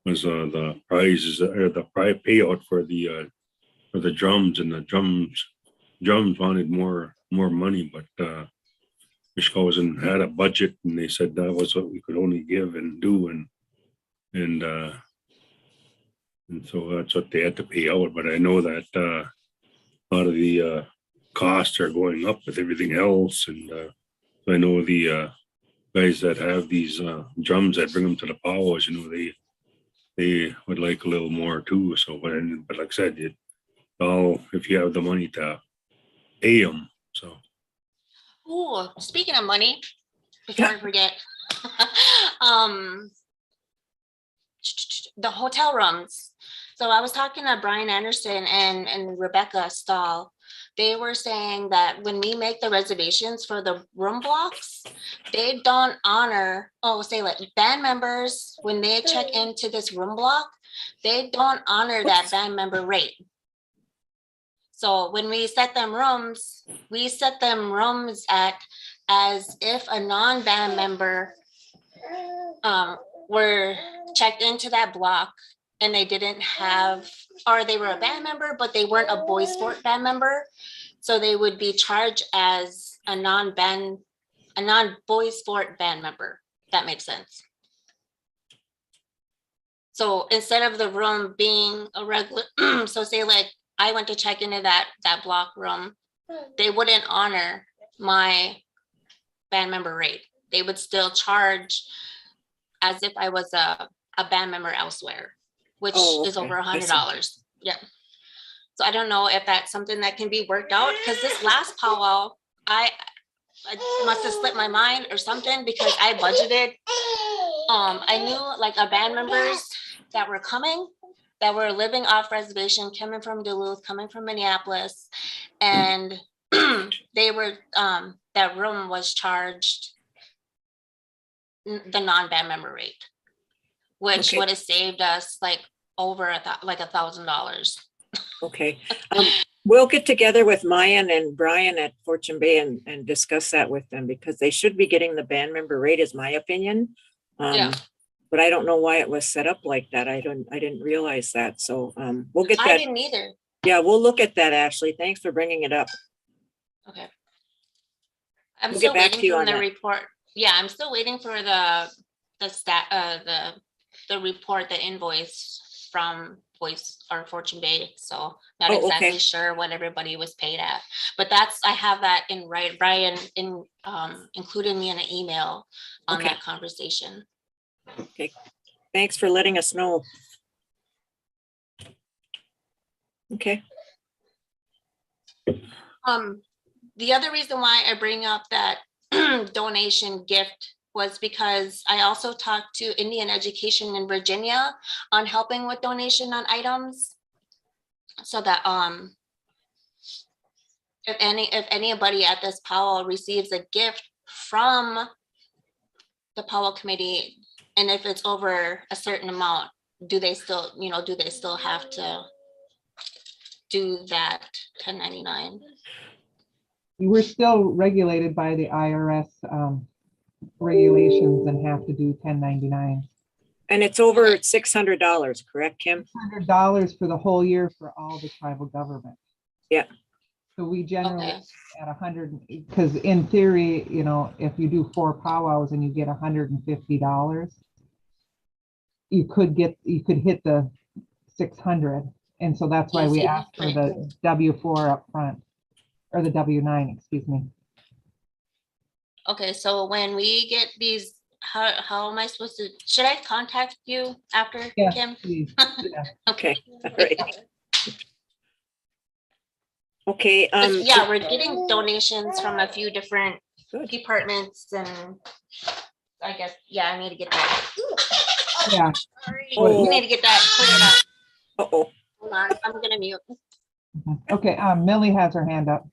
the prizes, or the payout for the drums, and the drums wanted more money, but Mishkosen had a budget, and they said that was what we could only give and do, and so that's what they had to pay out. But I know that a lot of the costs are going up with everything else, and I know the guys that have these drums that bring them to the powwows, they would like a little more too. So, but like I said, if you have the money to pay them. So. Ooh, speaking of money, before I forget, the hotel rooms. So I was talking to Brian Anderson and Rebecca Stahl. They were saying that when we make the reservations for the room blocks, they don't honor, like band members, when they check into this room block, they don't honor that band member rate. So when we set them rooms at as if a non-band member were checked into that block, and they didn't have, or they were a band member, but they weren't a boy sport band member. So they would be charged as a non-boy sport band member. That makes sense. So instead of the room being a regular, so say like I went to check into that block room, they wouldn't honor my band member rate. They would still charge as if I was a band member elsewhere, which is over $100. Yeah. So I don't know if that's something that can be worked out, because this last powwow, I must have slipped my mind or something, because I budgeted. I knew like our band members that were coming, that were living off reservation, coming from Duluth, coming from Minneapolis, and they were that room was charged the non-band member rate, which would have saved us like over $1,000. Okay. We'll get together with Mayan and Brian at Fortune Bay and discuss that with them, because they should be getting the band member rate, is my opinion. But I don't know why it was set up like that. I didn't realize that. So we'll get that. I didn't either. Yeah, we'll look at that, Ashley. Thanks for bringing it up. Okay. I'm We'll still get back waiting to you for on the that. report. Yeah, I'm still waiting for the report, the invoice from Fortune Bay. So not exactly sure what everybody was paid at, but I have that in right. Brian included me in an email on that conversation. Okay. Thanks for letting us know. Okay. The other reason why I bring up that donation gift was because I also talked to Indian Education in Virginia on helping with donation on items. So that if anybody at this powwow receives a gift from the powwow committee, and if it's over a certain amount, do they still have to do that 1099? We're still regulated by the IRS regulations and have to do 1099. And it's over $600, correct, Kim? $100 for the whole year for all the tribal government. Yeah. So we generally at 100, because in theory, you know, if you do 4 powwows and you get $150, you could hit the 600. And so that's why we Easy. asked for the W4 up front, or the W9, excuse me. Okay, so when we get these, how am I supposed to, should I contact you after, Yes, Kim? please. Yeah. Okay, all right. Okay, Yeah, we're getting donations from a few different departments, and I guess, yeah, I need to get that. Yeah. Sorry. Oh. I need to get that cleared up. Uh-oh. Hold on, I'm gonna mute. Okay, Millie has her hand up.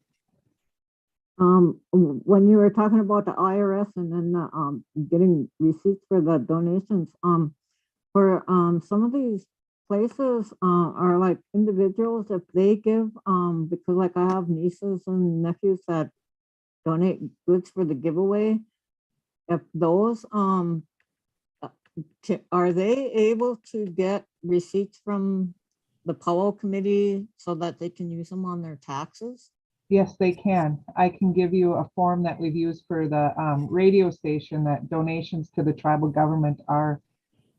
When you were talking about the IRS and then getting receipts for the donations, for some of these places are like individuals, if they give, because like I have nieces and nephews that donate goods for the giveaway, if those are they able to get receipts from the powwow committee so that they can use them on their taxes? Yes, they can. I can give you a form that we've used for the radio station, that donations to the tribal government are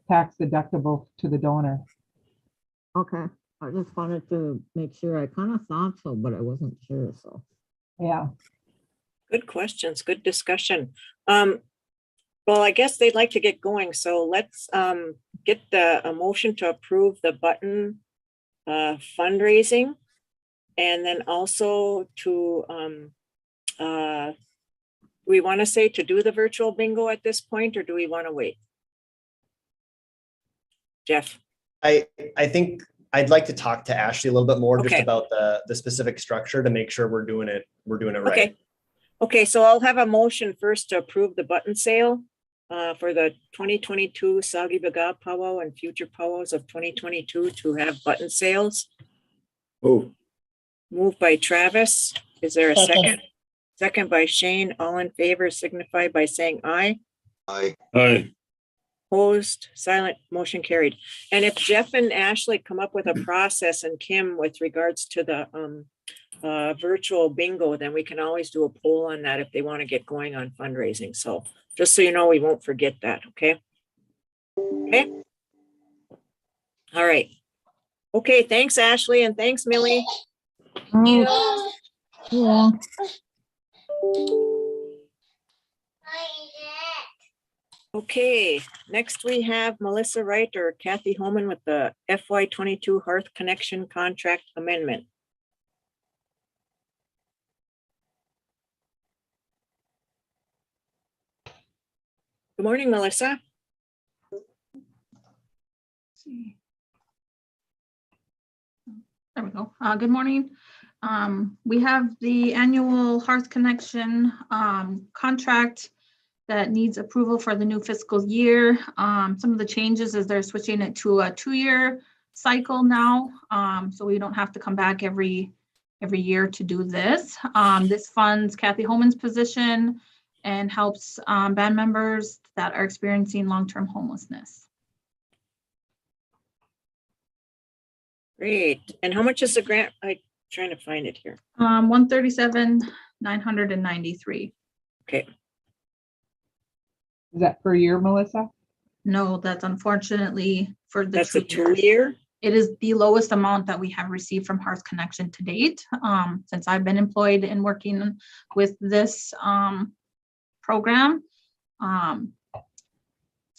tax deductible to the donor. Okay, I just wanted to make sure. I kind of thought so, but I wasn't sure, so. Yeah. Good questions, good discussion. Well, I guess they'd like to get going, so let's get a motion to approve the button fundraising. And then also to, we want to say to do the virtual bingo at this point, or do we want to wait? Jeff? I think I'd like to talk to Ashley a little bit more just Okay. about the specific structure to make sure we're doing it right. Okay. Okay, so I'll have a motion first to approve the button sale for the 2022 Sagi Baga powwow and future powwows of 2022 to have button sales. Oh, Moved by Travis. Is there a Second. second? Second by Shane. All in favor signify by saying aye. Aye. aye. Opposed, silent, motion carried. And if Jeff and Ashley come up with a process, and Kim with regards to the virtual bingo, then we can always do a poll on that if they want to get going on fundraising. So just so you know, we won't forget that, okay? Okay. All right. Okay, thanks, Ashley, and thanks, Millie. Yeah. Okay, next we have Melissa Wright or Kathy Holman with the FY22 Hearth Connection Contract Amendment. Good morning, Melissa. There we go. Good morning. We have the annual Hearth Connection contract that needs approval for the new fiscal year. Some of the changes is they're switching it to a 2-year cycle now. So we don't have to come back every year to do this. This funds Kathy Holman's position and helps band members that are experiencing long-term homelessness. Great. And how much is the grant? I'm trying to find it here. 137,993. Okay. Is that per year, Melissa? No, that's unfortunately for the That's a 2 years. 2-year? It is the lowest amount that we have received from Hearth Connection to date. Since I've been employed and working with this program.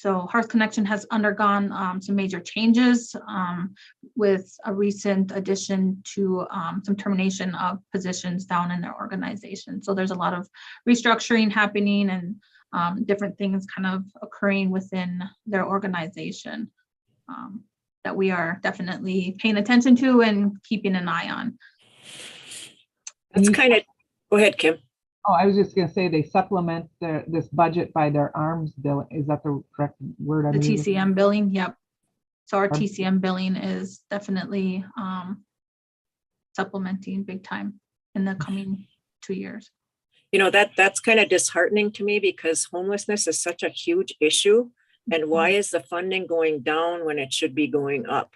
So Hearth Connection has undergone some major changes with a recent addition to some termination of positions down in their organization. So there's a lot of restructuring happening and different things kind of occurring within their organization that we are definitely paying attention to and keeping an eye on. That's kind of, go ahead, Kim. Oh, I was just gonna say they supplement this budget by their arms bill. Is that the correct word? I'm The using? TCM billing, yep. So our Arm- TCM billing is definitely supplementing big time in the coming 2 years. You know, that's kind of disheartening to me because homelessness is such a huge issue. And why is the funding going down when it should be going up?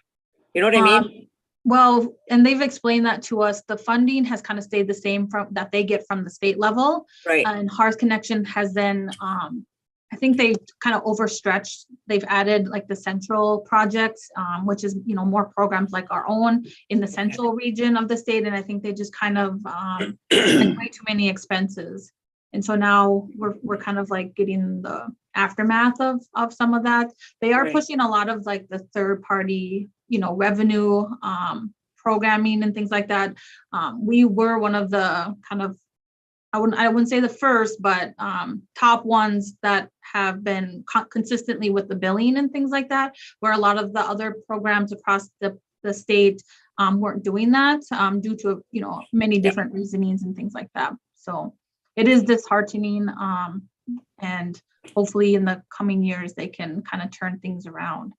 You know what I mean? Well, and they've explained that to us. The funding has kind of stayed the same from that they get from the state level. Right. And Hearth Connection has then, I think they kind of overstretched. They've added like the central projects, which is, you know, more programs like our own in the central region of the state. And I think they just kind of had way too many expenses. And so now we're kind of like getting the aftermath of some of that. They are Right. pushing a lot of like the third party, you know, revenue programming and things like that. We were one of the kind of, I wouldn't say the first, but top ones that have been consistently with the billing and things like that, where a lot of the other programs across the state weren't doing that due to, you know, many different reasonings and things like that. So it is disheartening, and hopefully in the coming years they can kind of turn things around.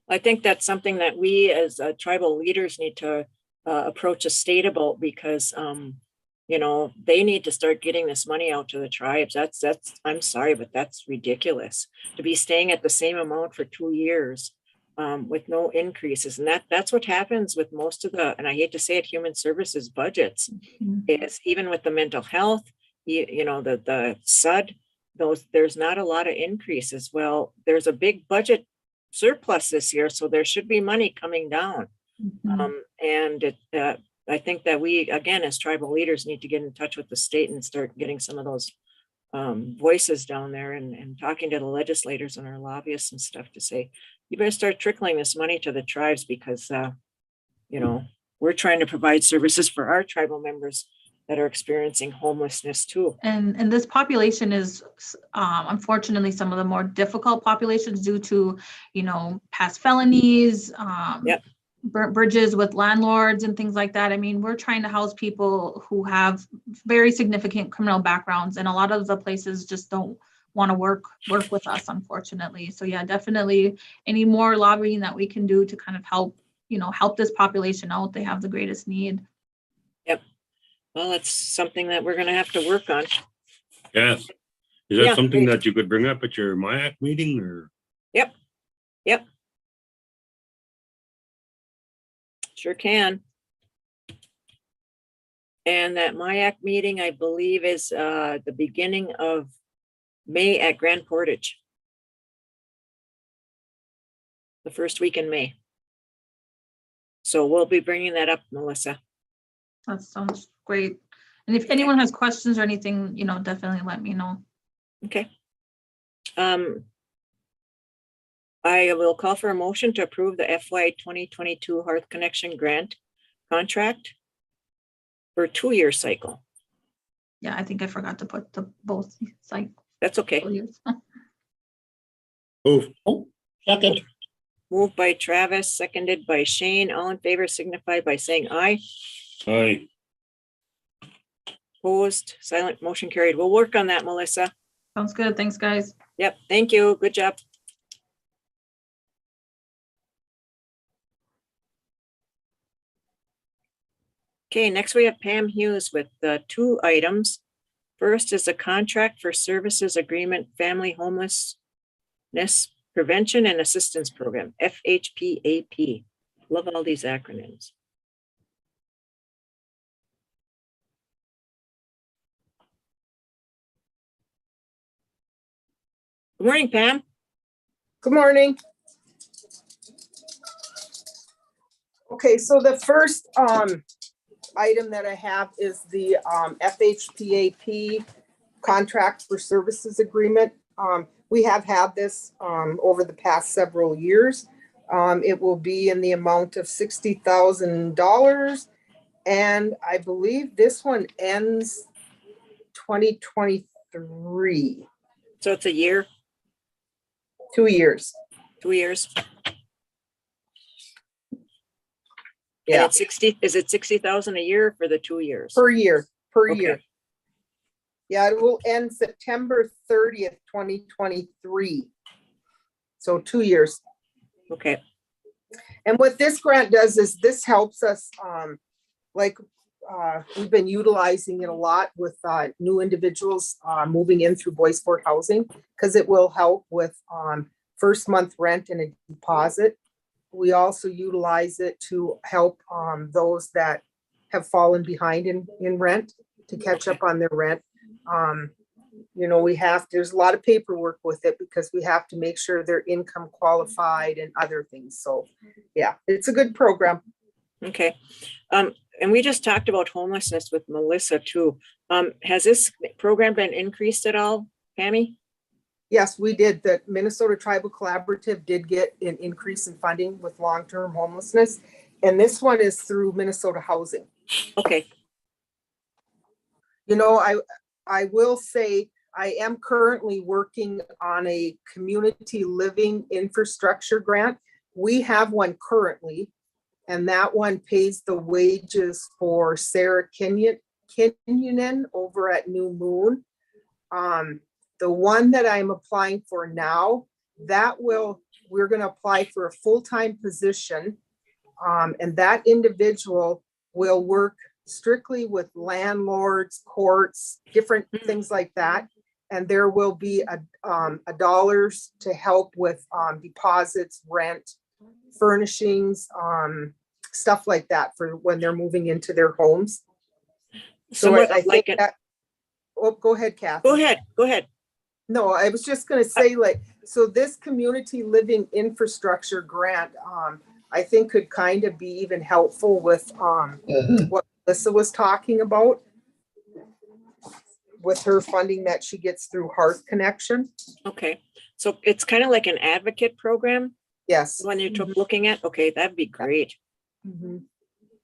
I think that's something that we as tribal leaders need to approach the state about because, you know, they need to start getting this money out to the tribes. That's, I'm sorry, but that's ridiculous to be staying at the same amount for 2 years with no increases. And that's what happens with most of the, and I hate to say it, human services budgets is even with the mental health, you know, the SUD, there's not a lot of increases. Well, there's a big budget surplus this year, so there should be money coming down. And I think that we, again, as tribal leaders, need to get in touch with the state and start getting some of those voices down there and talking to the legislators and our lobbyists and stuff to say, you better start trickling this money to the tribes because, you know, we're trying to provide services for our tribal members that are experiencing homelessness too. And this population is unfortunately some of the more difficult populations due to, you know, past felonies, burnt bridges with landlords and things like that. I mean, we're trying to house people who have very significant criminal backgrounds, and a lot of the places just don't want to work with us, unfortunately. So yeah, definitely any more lobbying that we can do to kind of help, you know, help this population out. They have the greatest need. Yep. Well, it's something that we're going to have to work on. Yes. Is that something that you could bring up at your MIAC meeting or? Yep. Sure can. And that MIAC meeting, I believe, is the beginning of May at Grand Portage. The first week in May. So we'll be bringing that up, Melissa. That sounds great. And if anyone has questions or anything, you know, definitely let me know. Okay. I will call for a motion to approve the FY 2022 Hearth Connection grant contract for a 2-year cycle. Yeah, I think I forgot to put the both cycles. That's okay. Move. Second. Moved by Travis, seconded by Shane. All in favor signify by saying aye. Aye. Opposed, silent, motion carried. We'll work on that, Melissa. Sounds good. Thanks, guys. Yep, thank you. Good job. Okay, next we have Pam Hughes with 2 items. First is a contract for services agreement, family homelessness prevention and assistance program, FHPAP. Love all these acronyms. Good morning, Pam. Good morning. Okay, so the first item that I have is the FHPAP contract for services agreement. we have had this over the past several years. It will be in the amount of $60,000. And I believe this one ends 2023. So it's a year, 2 years. 2 years. And Yeah, it's 60, is it 60,000 a year for the 2 years? per year. Okay. Year. Yeah, it will end September 30th, 2023. So 2 years. Okay, And what this grant does is this helps us, we've been utilizing it a lot with new individuals moving in through Boys Fort Housing, because it will help with first month rent and a deposit. We also utilize it to help those that have fallen behind in rent to catch up on their rent. There's a lot of paperwork with it because we have to make sure they're income qualified and other things. So yeah, it's a good program. okay. And we just talked about homelessness with Melissa too. Has this program been increased at all, Pammy? Yes, we did. The Minnesota Tribal Collaborative did get an increase in funding with long-term homelessness. And this one is through Minnesota Housing. Okay, I will say I am currently working on a community living infrastructure grant. We have one currently, and that one pays the wages for Sarah Kinyon over at New Moon. The one that I'm applying for now, we're going to apply for a full-time position. And that individual will work strictly with landlords, courts, different things like that. And there will be a dollars to help with deposits, rent, furnishings, stuff like that for when they're moving into their homes. So I think that, go ahead, Kathy. Go ahead. No, I was just going to say, so this community living infrastructure grant, I think could kind of be even helpful with what Melissa was talking about with her funding that she gets through Hearth Connection. Okay, so it's kind of like an advocate program Yes. when you're looking at, okay, that'd be great.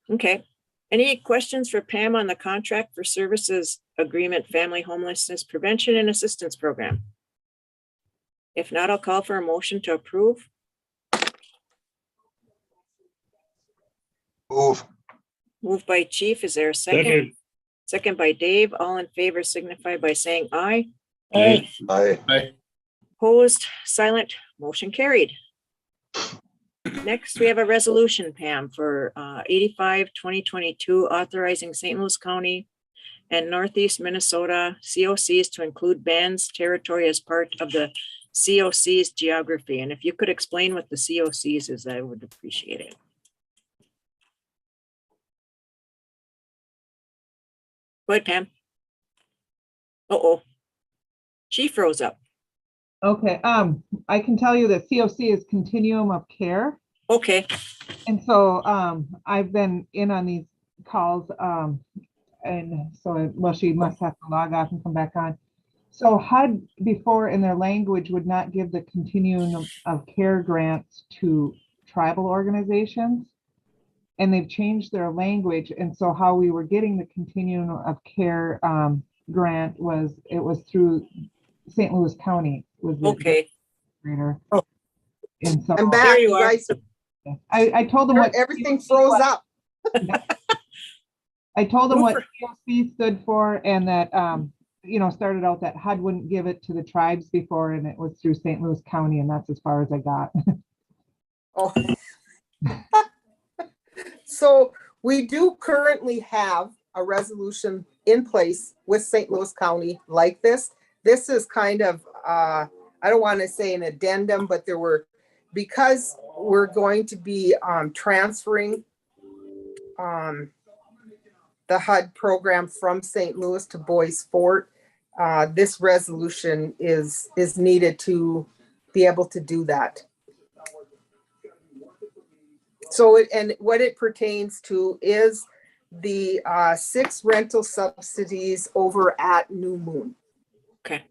Okay, any questions for Pam on the contract for services agreement, family homelessness prevention and assistance program? If not, I'll call for a motion to approve. Moved by Chief, is there a second? Second. Second by Dave, all in favor signify by saying aye. Aye. Aye. Opposed, silent, motion carried. Next, we have a resolution, Pam, for 85-2022, authorizing St. Louis County and Northeast Minnesota COCs to include Bands territory as part of the COC's geography. And if you could explain what the COCs is, I would appreciate it. Go ahead, Pam. Uh-oh. She froze up. Okay, I can tell you that COC is Continuum of Care. Okay. And so I've been in on these calls, and so, well, she must have to log off and come back on. So HUD before in their language would not give the Continuum of Care grants to tribal organizations. And they've changed their language. And so how we were getting the Continuum of Care grant was, it was through St. Louis County. Was the okay. Oh. And so I'm back. There you are. Guys, I told them what everything froze up. I told them what COC stood for, and that started out that HUD wouldn't give it to the tribes before, and it was through St. Louis County, and that's as far as I got. Oh. So we do currently have a resolution in place with St. Louis County like this. This is kind of, I don't want to say an addendum, but because we're going to be transferring the HUD program from St. Louis to Boys Fort, this resolution is needed to be able to do that. So what it pertains to is the 6 rental subsidies over at New Moon. Okay.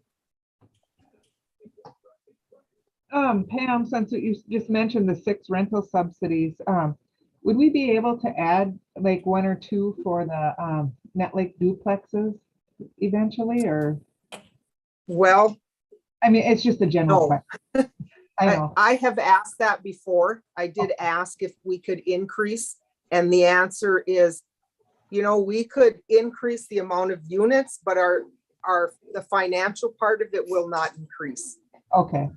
Pam, since you just mentioned the 6 rental subsidies, would we be able to add like 1 or 2 for the Net Lake duplexes eventually, or? Well, I mean, it's just a general no. question. I know. I have asked that before. I did ask if we could increase, and the answer is, we could increase the amount of units, but the financial part of it will not increase. Okay.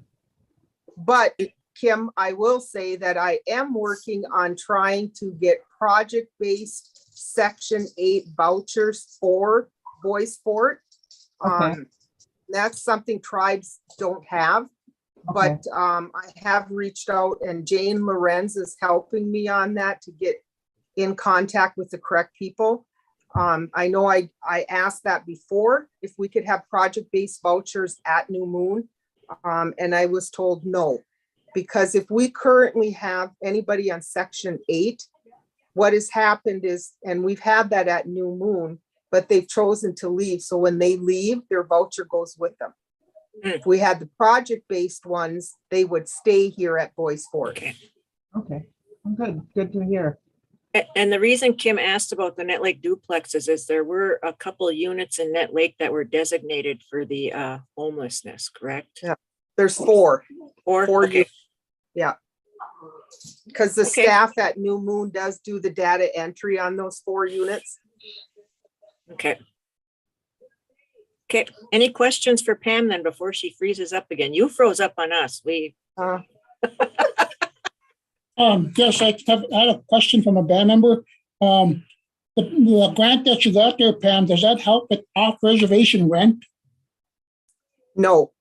But Kim, I will say that I am working on trying to get project-based Section 8 vouchers for boys sport. Okay. That's something tribes don't have. Okay. But I have reached out, and Jane Lorenz is helping me on that to get in contact with the correct people. I know I asked that before, if we could have project-based vouchers at New Moon. And I was told no, because if we currently have anybody on Section 8, what has happened is, and we've had that at New Moon, but they've chosen to leave. So when they leave, their voucher goes with them. If we had the project-based ones, they would stay here at Boys Sport. Okay. Good to hear. And the reason Kim asked about the Net Lake duplexes is there were a couple of units in Net Lake that were designated for the homelessness, correct? Yeah, there's 4. 4 4 okay. units. Yeah. Because the staff at New Moon does do the data entry on those 4 units. Okay. Okay, any questions for Pam then before she freezes up again? You froze up on us. Yes, I had a question from a band member. The grant that you got there, Pam, does that help with off reservation rent? No.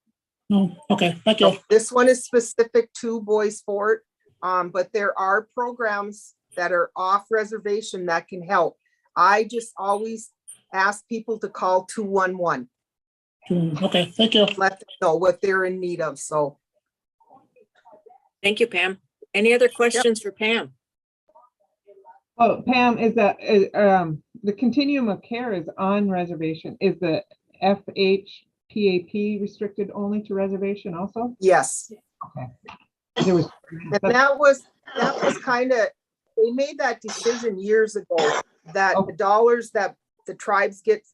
No. Okay, thank you. This one is specific to Boys Sport, but there are programs that are off reservation that can help. I just always ask people to call 211. Okay, thank you. Let them know what they're in need of. So, thank you, Pam. Any other questions for Pam? Oh, Pam, is that the continuum of care is on reservation? Is the FHPAP restricted only to reservation also? Yes. Okay. And that was kind of, they made that decision years ago that the dollars that the tribes get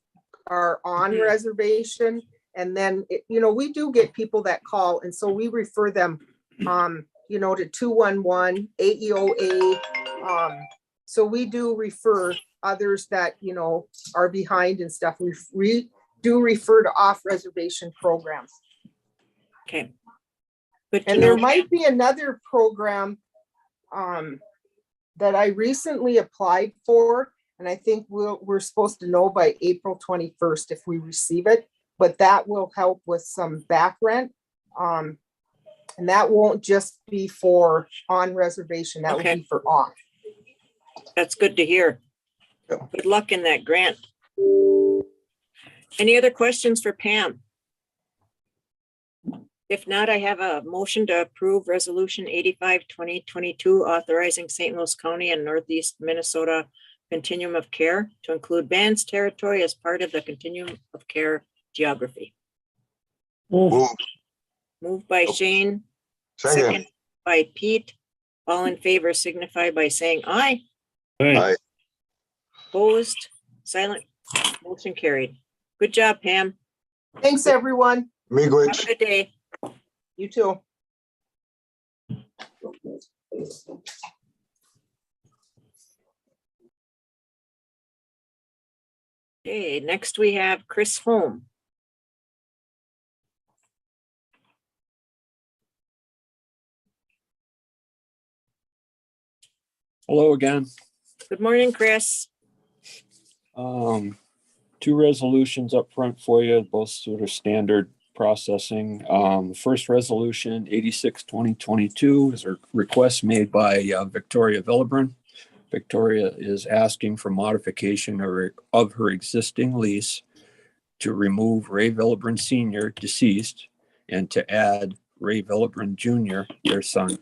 are on reservation. And then, we do get people that call. And so we refer them, to 211, AEOA. So we do refer others that, are behind and stuff. We do refer to off reservation programs. Okay. And there might be another program that I recently applied for, and I think we're supposed to know by April 21st if we receive it, but that will help with some back rent. And that won't just be for on reservation, that will be for off. That's good to hear. Good luck in that grant. Any other questions for Pam? If not, I have a motion to approve Resolution 85, 2022, authorizing St. Louis County and Northeast Minnesota Continuum of Care to include Bands territory as part of the Continuum of Care geography. Moved by Shane, second by Pete. All in favor signify by saying aye. Aye. Opposed, silent, motion carried. Good job, Pam. Thanks, everyone. Have a good day. You too. Okay, next we have Chris Holm. Hello again. Good morning, Chris. 2 resolutions up front for you, both sort of standard processing. The first resolution, 86, 2022, is a request made by Victoria Villebrin. Victoria is asking for modification of her existing lease to remove Ray Villebrin Sr., deceased, and to add Ray Villebrin Jr., their son,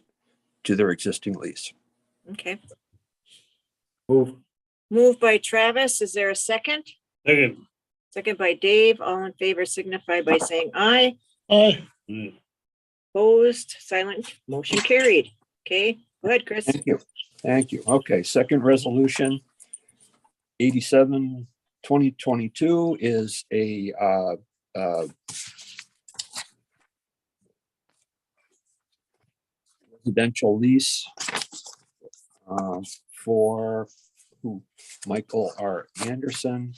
to their existing lease. Okay. Moved by Travis. Is there a second? Second. Second by Dave. All in favor signify by saying aye. Aye. Opposed, silent, motion carried. Okay, go ahead, Chris. Thank you. Thank you. Okay, second resolution, 87-2022 is a residential lease for Michael R. Anderson.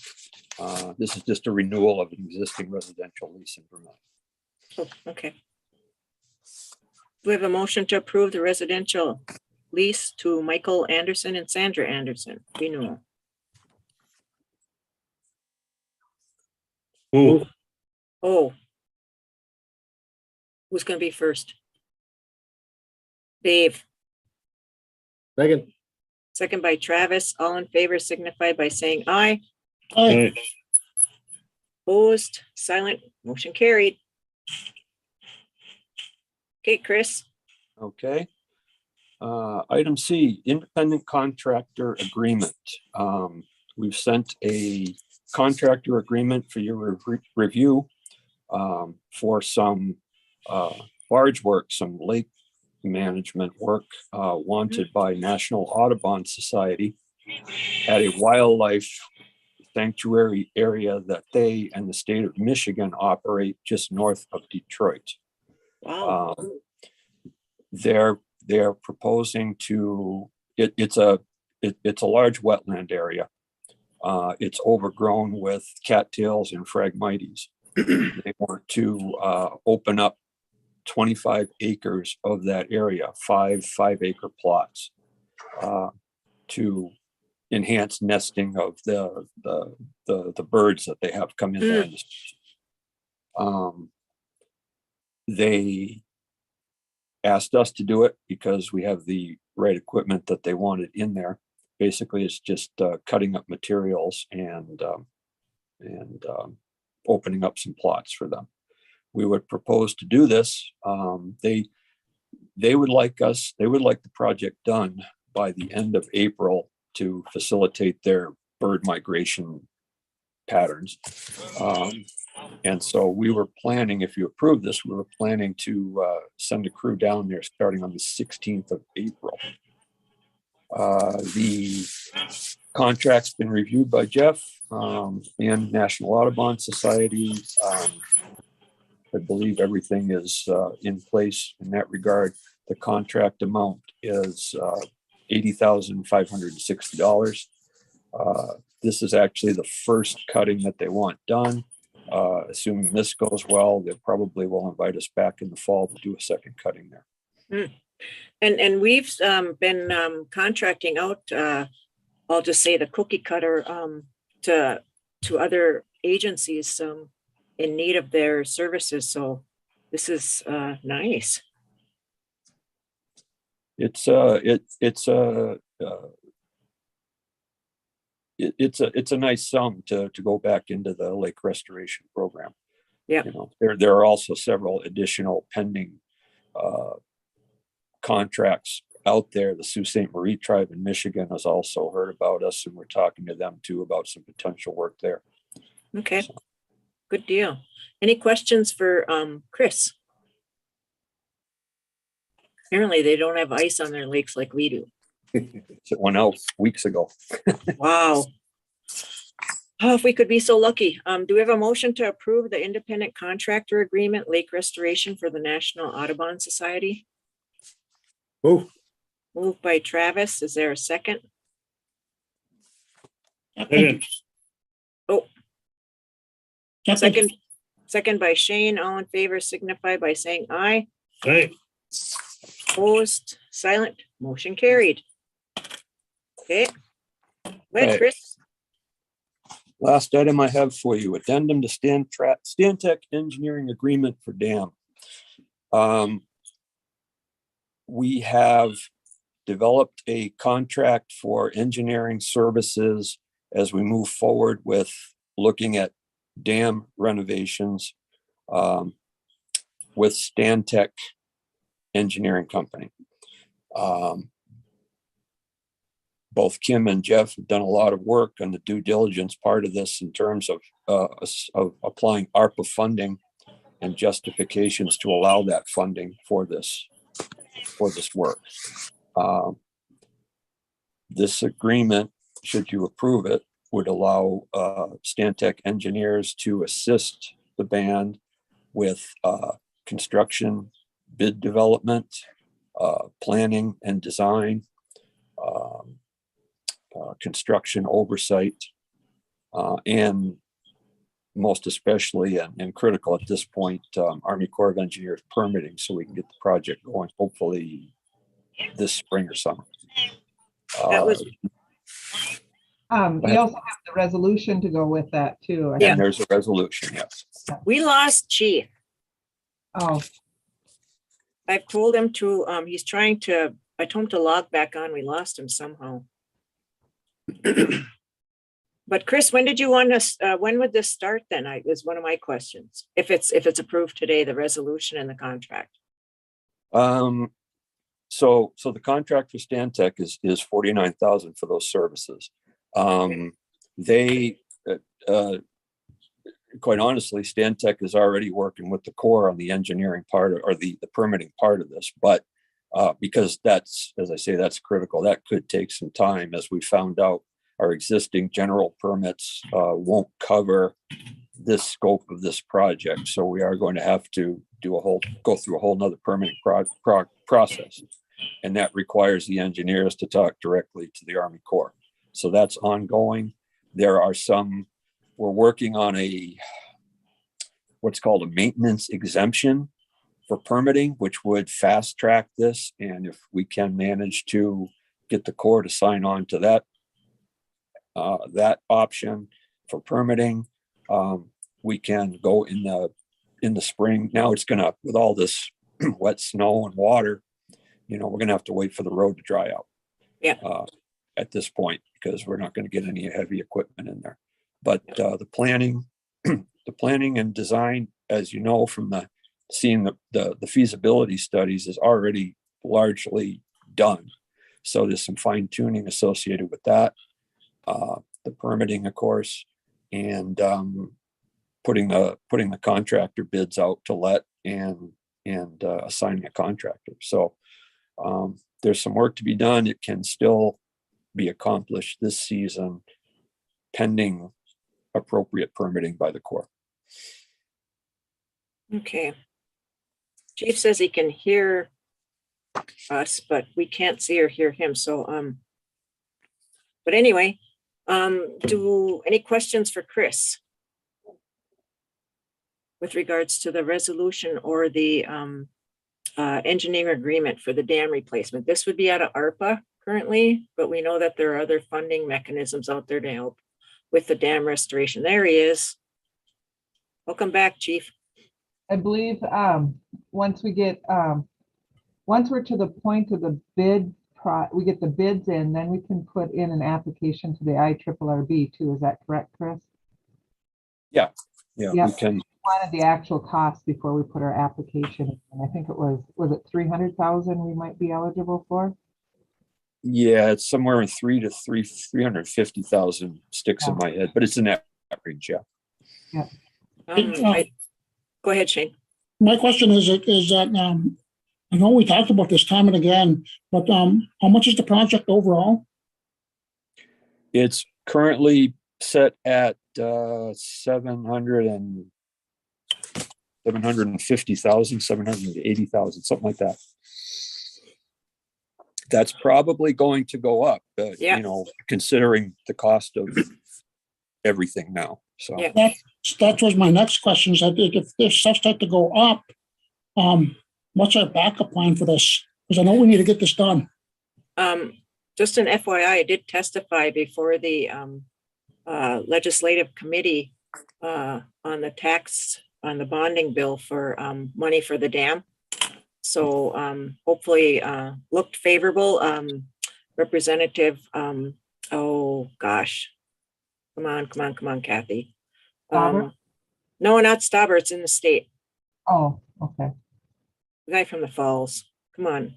This is just a renewal of an existing residential lease in Vermont. Oh, okay. Do we have a motion to approve the residential lease to Michael Anderson and Sandra Anderson renewal? Oh, Oh. Who's gonna be first? Dave, Megan, second by Travis. All in favor signify by saying aye. Aye. Opposed, silent, motion carried. Okay, Chris. Okay. Item C, independent contractor agreement. We've sent a contractor agreement for your review for some barge work, some lake management work wanted by National Audubon Society at a wildlife sanctuary area that they and the state of Michigan operate just north of Detroit. Wow. They're proposing to, it's a large wetland area. It's overgrown with cattails and phragmites. They want to open up 25 acres of that area, five acre plots, to enhance nesting of the birds that they have come in there. They asked us to do it because we have the right equipment that they wanted in there. Basically, it's just cutting up materials and opening up some plots for them. We would propose to do this. They would like the project done by the end of April to facilitate their bird migration patterns. And so we were planning, if you approve this, we were planning to send a crew down there starting on the 16th of April. The contract's been reviewed by Jeff and National Audubon Society. I believe everything is in place in that regard. The contract amount is $80,560. This is actually the first cutting that they want done. Assuming this goes well, they probably will invite us back in the fall to do a second cutting there. And we've been contracting out, I'll just say the cookie cutter to other agencies in need of their services. So this is nice. It's a nice sum to go back into the lake restoration program. Yeah. You know, there are also several additional pending contracts out there. The Sault Ste. Marie tribe in Michigan has also heard about us, and we're talking to them too about some potential work there. Okay. So. Good deal. Any questions for Chris? Apparently they don't have ice on their lakes like we do. It went out weeks ago. Wow. Oh, if we could be so lucky. Do we have a motion to approve the independent contractor agreement, lake restoration for the National Audubon Society? Moved by Travis. Is there a second? Oh. Second by Shane. All in favor signify by saying aye. Aye. Opposed, silent, motion carried. Okay. Go ahead, Chris. Last item I have for you, addendum to Stantec engineering agreement for dam. We have developed a contract for engineering services as we move forward with looking at dam renovations with Stantec Engineering Company. Both Kim and Jeff have done a lot of work on the due diligence part of this in terms of applying ARPA funding and justifications to allow that funding for this work. This agreement, should you approve it, would allow Stantec engineers to assist the band with construction, bid development, planning and design, construction oversight, and most especially and critical at this point, Army Corps of Engineers permitting, so we can get the project going, hopefully this spring or summer. That was, You also have the resolution to go with that too. And there's a resolution, yes. we lost Chief. Oh, I've told him to, he's trying to, I told him to log back on. We lost him somehow. But Chris, when did you want us, when would this start then? Was one of my questions. If it's approved today, the resolution and the contract. So the contract for Stantec is 49,000 for those services. They, quite honestly, Stantec is already working with the Corps on the engineering part or the permitting part of this, but because that's, as I say, that's critical. That could take some time. As we found out, our existing general permits won't cover this scope of this project. So we are going to have to go through a whole nother permitting process. And that requires the engineers to talk directly to the Army Corps. So that's ongoing. There are we're working on what's called a maintenance exemption for permitting, which would fast track this. And if we can manage to get the Corps to sign on to that option for permitting, we can go in the spring. Now it's gonna, with all this wet snow and water, we're gonna have to wait for the road to dry out. Yeah. At this point, because we're not going to get any heavy equipment in there. But the planning and design, as you know, from seeing the feasibility studies, is already largely done. So there's some fine tuning associated with that. The permitting, of course, and putting the contractor bids out to let and assigning a contractor. So there's some work to be done. It can still be accomplished this season pending appropriate permitting by the Corps. Okay. Chief says he can hear us, but we can't see or hear him. So, but anyway, any questions for Chris with regards to the resolution or the engineering agreement for the dam replacement? This would be out of ARPA currently, but we know that there are other funding mechanisms out there to help with the dam restoration. There he is. Welcome back, Chief. I believe once we're to the point of the bid, we get the bids in, then we can put in an application to the IRRB too. Is that correct, Chris? Yeah. We can. Wanted the actual cost before we put our application in. And I think it was it 300,000 we might be eligible for? Yeah, it's somewhere in 350,000 sticks in my head, but it's in that range. Yeah. Go ahead, Shane. My question is that I know we talked about this time and again, but how much is the project overall? It's currently set at 750,000, 780,000, something like that. That's probably going to go up, considering the cost of everything now. So that was my next question. Is that if stuff starts to go up, what's our backup plan for this? Because I know we need to get this done. Just an FYI, I did testify before the legislative committee on the bonding bill for money for the dam. So hopefully looked favorable. Representative, oh gosh, come on, Kathy. No, not Stauber, it's in the state. Oh, okay. The guy from the Falls, come on.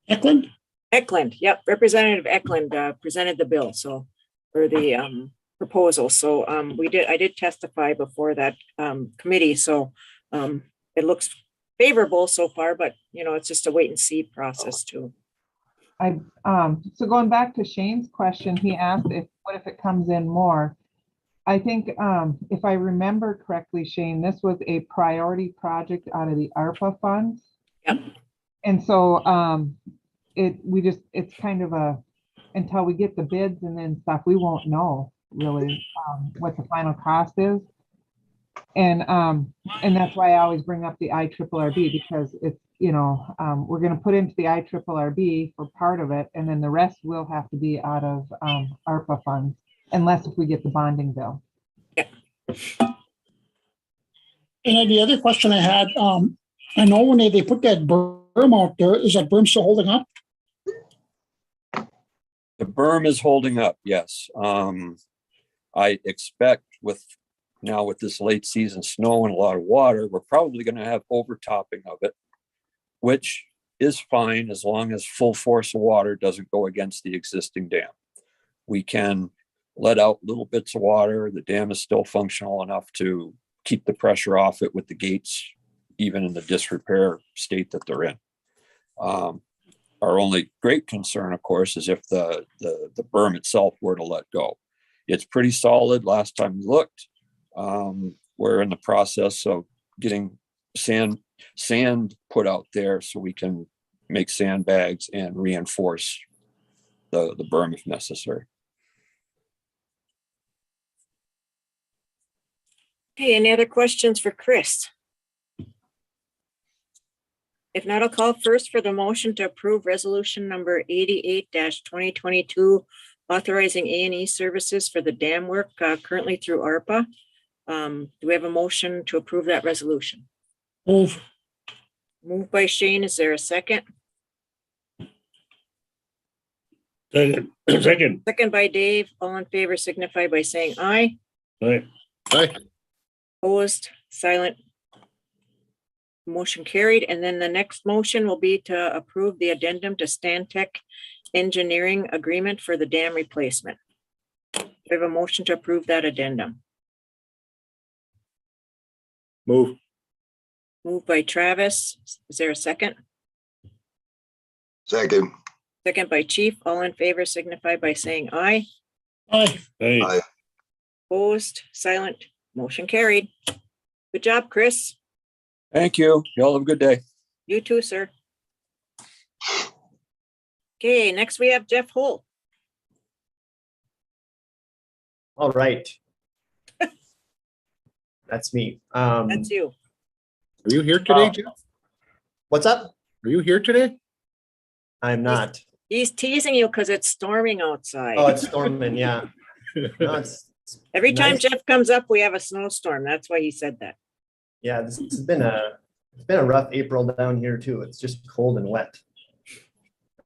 Eklund? Eklund, yep, Representative Eklund presented the bill, so for the proposal. So I did testify before that committee. So it looks favorable so far, but it's just a wait and see process too. So going back to Shane's question, he asked what if it comes in more? I think if I remember correctly, Shane, this was a priority project out of the ARPA funds. Yep. And so it's kind of until we get the bids and then stuff, we won't know really what the final cost is. And that's why I always bring up the IRRB, because it's, we're going to put into the IRRB for part of it, and then the rest will have to be out of ARPA funds, unless if we get the bonding bill. And the other question I had, I know when they put that berm out there, is that berm still holding up? The berm is holding up, yes. I expect with this late season snow and a lot of water, we're probably going to have overtopping of it, which is fine as long as full force of water doesn't go against the existing dam. We can let out little bits of water. The dam is still functional enough to keep the pressure off it with the gates, even in the disrepair state that they're in. Our only great concern, of course, is if the berm itself were to let go. It's pretty solid. Last time we looked, we're in the process of getting sand put out there so we can make sandbags and reinforce the berm if necessary. Okay, any other questions for Chris? If not, I'll call first for the motion to approve resolution number 88-2022, authorizing A&E services for the dam work currently through ARPA. Do we have a motion to approve that resolution? Move. Moved by Shane. Is there a second? Second. Second. Second by Dave. All in favor signify by saying aye. Aye. Aye. Opposed, silent. Motion carried. And then the next motion will be to approve the addendum to Stantec engineering agreement for the dam replacement. We have a motion to approve that addendum. Move. Moved by Travis. Is there a second? Second. Second by Chief. All in favor signify by saying aye. Aye. Aye. Aye. Opposed, silent. Motion carried. Good job, Chris. Thank you. Y'all have a good day. You too, sir. Okay, next we have Jeff Holt. All right. That's me. That's you. Are you here today, Jeff? What's up? Are you here today? I'm not. He's teasing you because it's storming outside. Oh, it's storming, yeah. No, it's Every time nice. Jeff comes up, we have a snowstorm. That's why he said that. Yeah, this has been a rough April down here too. It's just cold and wet.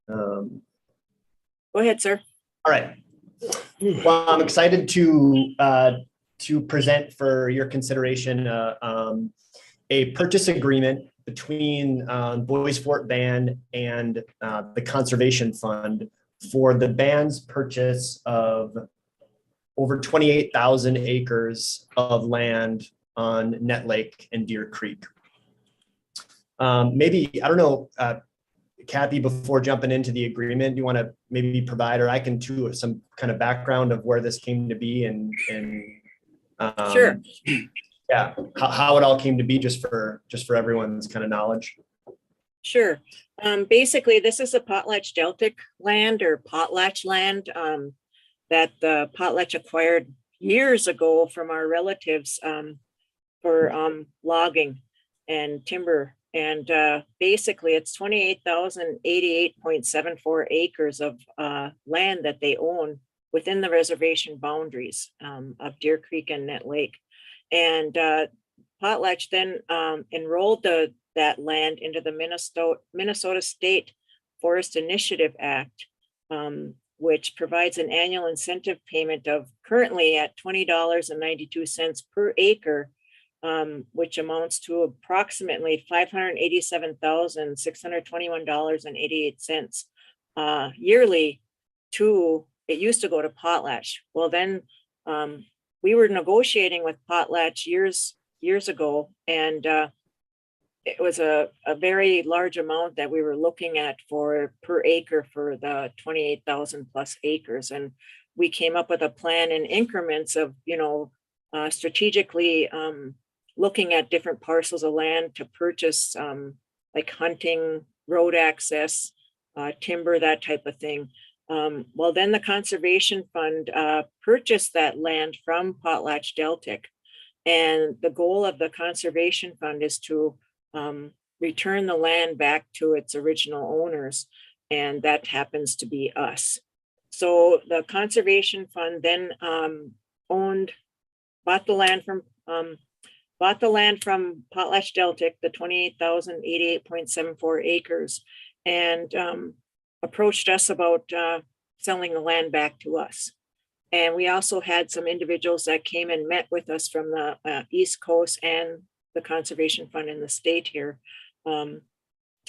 Go ahead, sir. All right. Well, I'm excited to present for your consideration a purchase agreement between Boys Fort Band and the Conservation Fund for the band's purchase of over 28,000 acres of land on Net Lake and Deer Creek. Maybe, I don't know, Kathy, before jumping into the agreement, do you want to maybe provide, or I can too, some kind of background of where this came to be and Sure. Yeah, how it all came to be, just for everyone's kind of knowledge. Sure. Basically, this is a Potlatch-Deltic land or potlatch land that the Potlatch acquired years ago from our relatives for logging and timber. And basically, it's 28,088.74 acres of land that they own within the reservation boundaries of Deer Creek and Net Lake. And Potlatch then enrolled that land into the Minnesota State Forest Initiative Act, which provides an annual incentive payment of currently at $20.92 per acre, which amounts to approximately $587,621.88 yearly. It used to go to Potlatch. Well, then We were negotiating with Potlatch years ago, and it was a very large amount that we were looking at for per acre for the 28,000 plus acres. And we came up with a plan in increments of, strategically looking at different parcels of land to purchase, like hunting, road access, timber, that type of thing. Well, then the Conservation Fund purchased that land from Potlatch Deltic. And the goal of the Conservation Fund is to return the land back to its original owners, and that happens to be us. So the Conservation Fund then bought the land from Potlatch Deltic, the 28,088.74 acres, and approached us about selling the land back to us. And we also had some individuals that came and met with us from the East Coast and the Conservation Fund in the state here to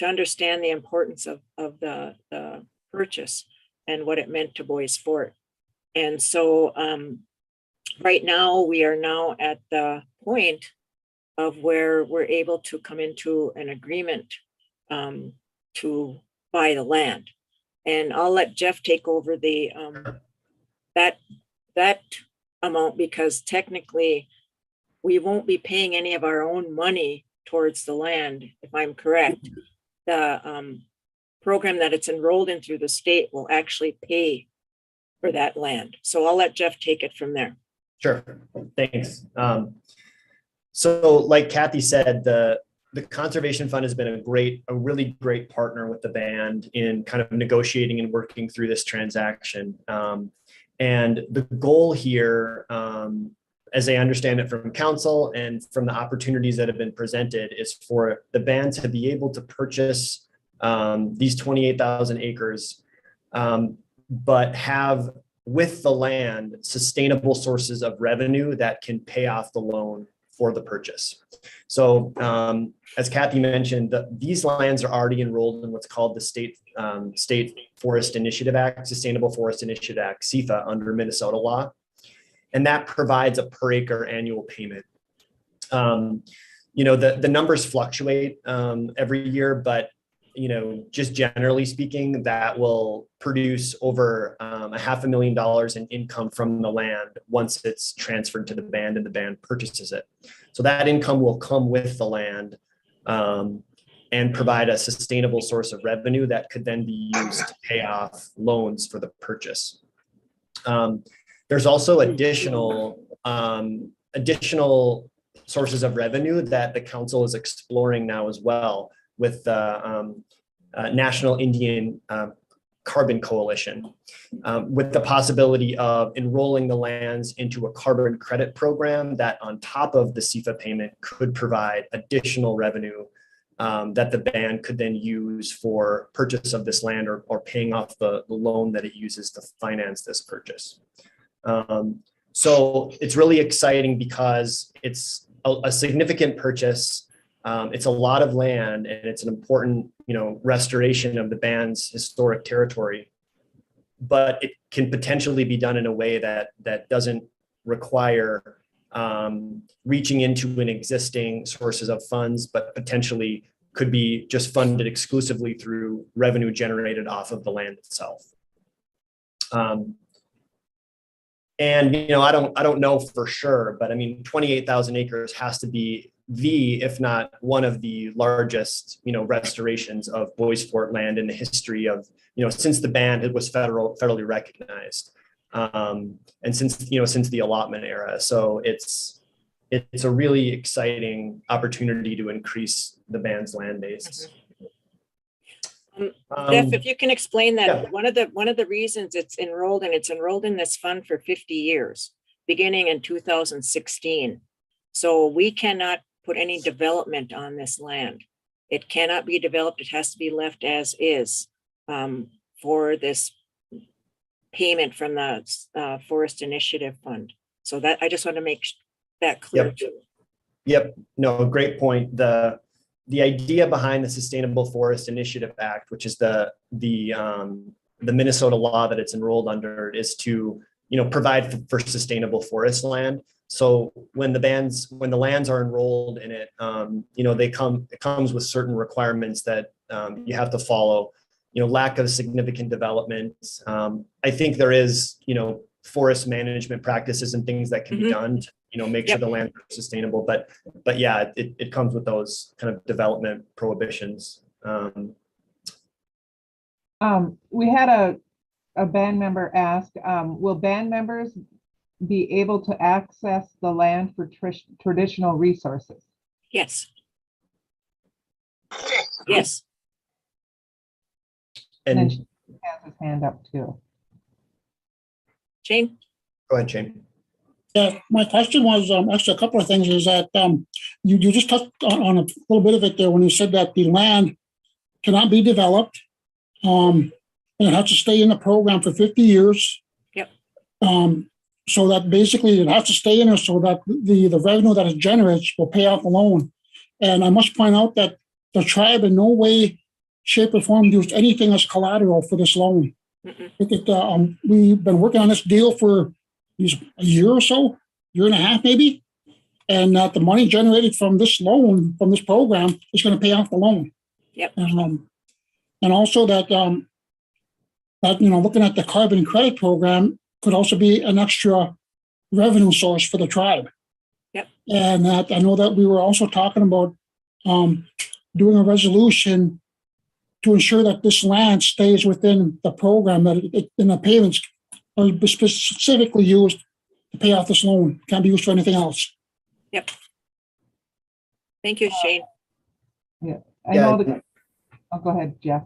understand the importance of the purchase and what it meant to Boys Fort. And so right now, we are now at the point of where we're able to come into an agreement to buy the land. And I'll let Jeff take over the that amount, because technically we won't be paying any of our own money towards the land, if I'm correct. The program that it's enrolled in through the state will actually pay for that land. So I'll let Jeff take it from there. Sure, thanks. So like Kathy said, the Conservation Fund has been a really great partner with the band in kind of negotiating and working through this transaction. And the goal here, as I understand it from council and from the opportunities that have been presented, is for the band to be able to purchase these 28,000 acres, but have with the land sustainable sources of revenue that can pay off the loan for the purchase. So as Kathy mentioned, these lands are already enrolled in what's called the State Forest Initiative Act, Sustainable Forest Initiative Act, SEFA, under Minnesota law. And that provides a per acre annual payment. The numbers fluctuate every year, but just generally speaking, that will produce over $500,000 in income from the land once it's transferred to the band and the band purchases it. So that income will come with the land and provide a sustainable source of revenue that could then be used to pay off loans for the purchase. There's also additional sources of revenue that the council is exploring now as well, with the National Indian Carbon Coalition, with the possibility of enrolling the lands into a carbon credit program that, on top of the SEFA payment, could provide additional revenue that the band could then use for purchase of this land or paying off the loan that it uses to finance this purchase. So it's really exciting because it's a significant purchase. It's a lot of land, and it's an important, restoration of the band's historic territory, but it can potentially be done in a way that doesn't require reaching into an existing sources of funds, but potentially could be just funded exclusively through revenue generated off of the land itself. And I don't know for sure, but I mean, 28,000 acres has to be if not one of the largest, restorations of Boys Fort land in the history of, since the band was federally recognized, and since the allotment era. So it's a really exciting opportunity to increase the band's land base. Jeff, if you can explain that, yeah. one of the reasons it's enrolled in this fund for 50 years, beginning in 2016. So we cannot put any development on this land. It cannot be developed. It has to be left as is for this payment from the Forest Initiative Fund. So that I just want to make that clear too. Yep. No, great point. The idea behind the Sustainable Forest Initiative Act, which is the Minnesota law that it's enrolled under, is to provide for sustainable forest land. So when the lands are enrolled in it, it comes with certain requirements that you have to follow. Lack of significant development. I think there is, forest management practices and things that can be done to, make sure the land is sustainable. But yeah, it comes with those kind of development prohibitions. We had a band member ask, will band members be able to access the land for traditional resources? Yes. Yes. And then And she has his hand up too. Shane? go ahead, Shane. Yeah, my question was actually a couple of things. Is that you just touched on a little bit of it there when you said that the land cannot be developed, and it has to stay in the program for 50 years. Yep. So that basically it has to stay in there so that the revenue that it generates will pay off the loan. And I must point out that the tribe in no way, shape, or form used anything as collateral for this loan. We've been working on this deal for a year or so, year and a half maybe, and that the money generated from this loan, from this program, is going to pay off the loan. Yep. And also that looking at the carbon credit program could also be an extra revenue source for the tribe. Yep. And that I know that we were also talking about doing a resolution to ensure that this land stays within the program, that in the payments are specifically used to pay off this loan. Can't be used for anything else. Yep. Thank you, Shane. Yeah, I know that. Oh, go ahead, Jeff.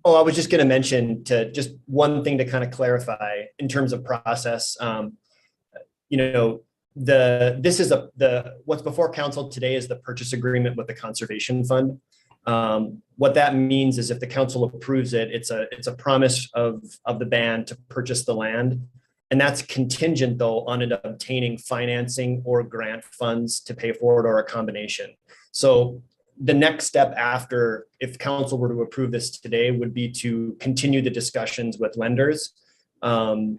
Oh, I was just going to mention just one thing to kind of clarify in terms of process. What's before council today is the purchase agreement with the conservation fund. What that means is if the council approves it, it's a promise of the band to purchase the land. And that's contingent though on it obtaining financing or grant funds to pay for it or a combination. So the next step after, if council were to approve this today, would be to continue the discussions with lenders and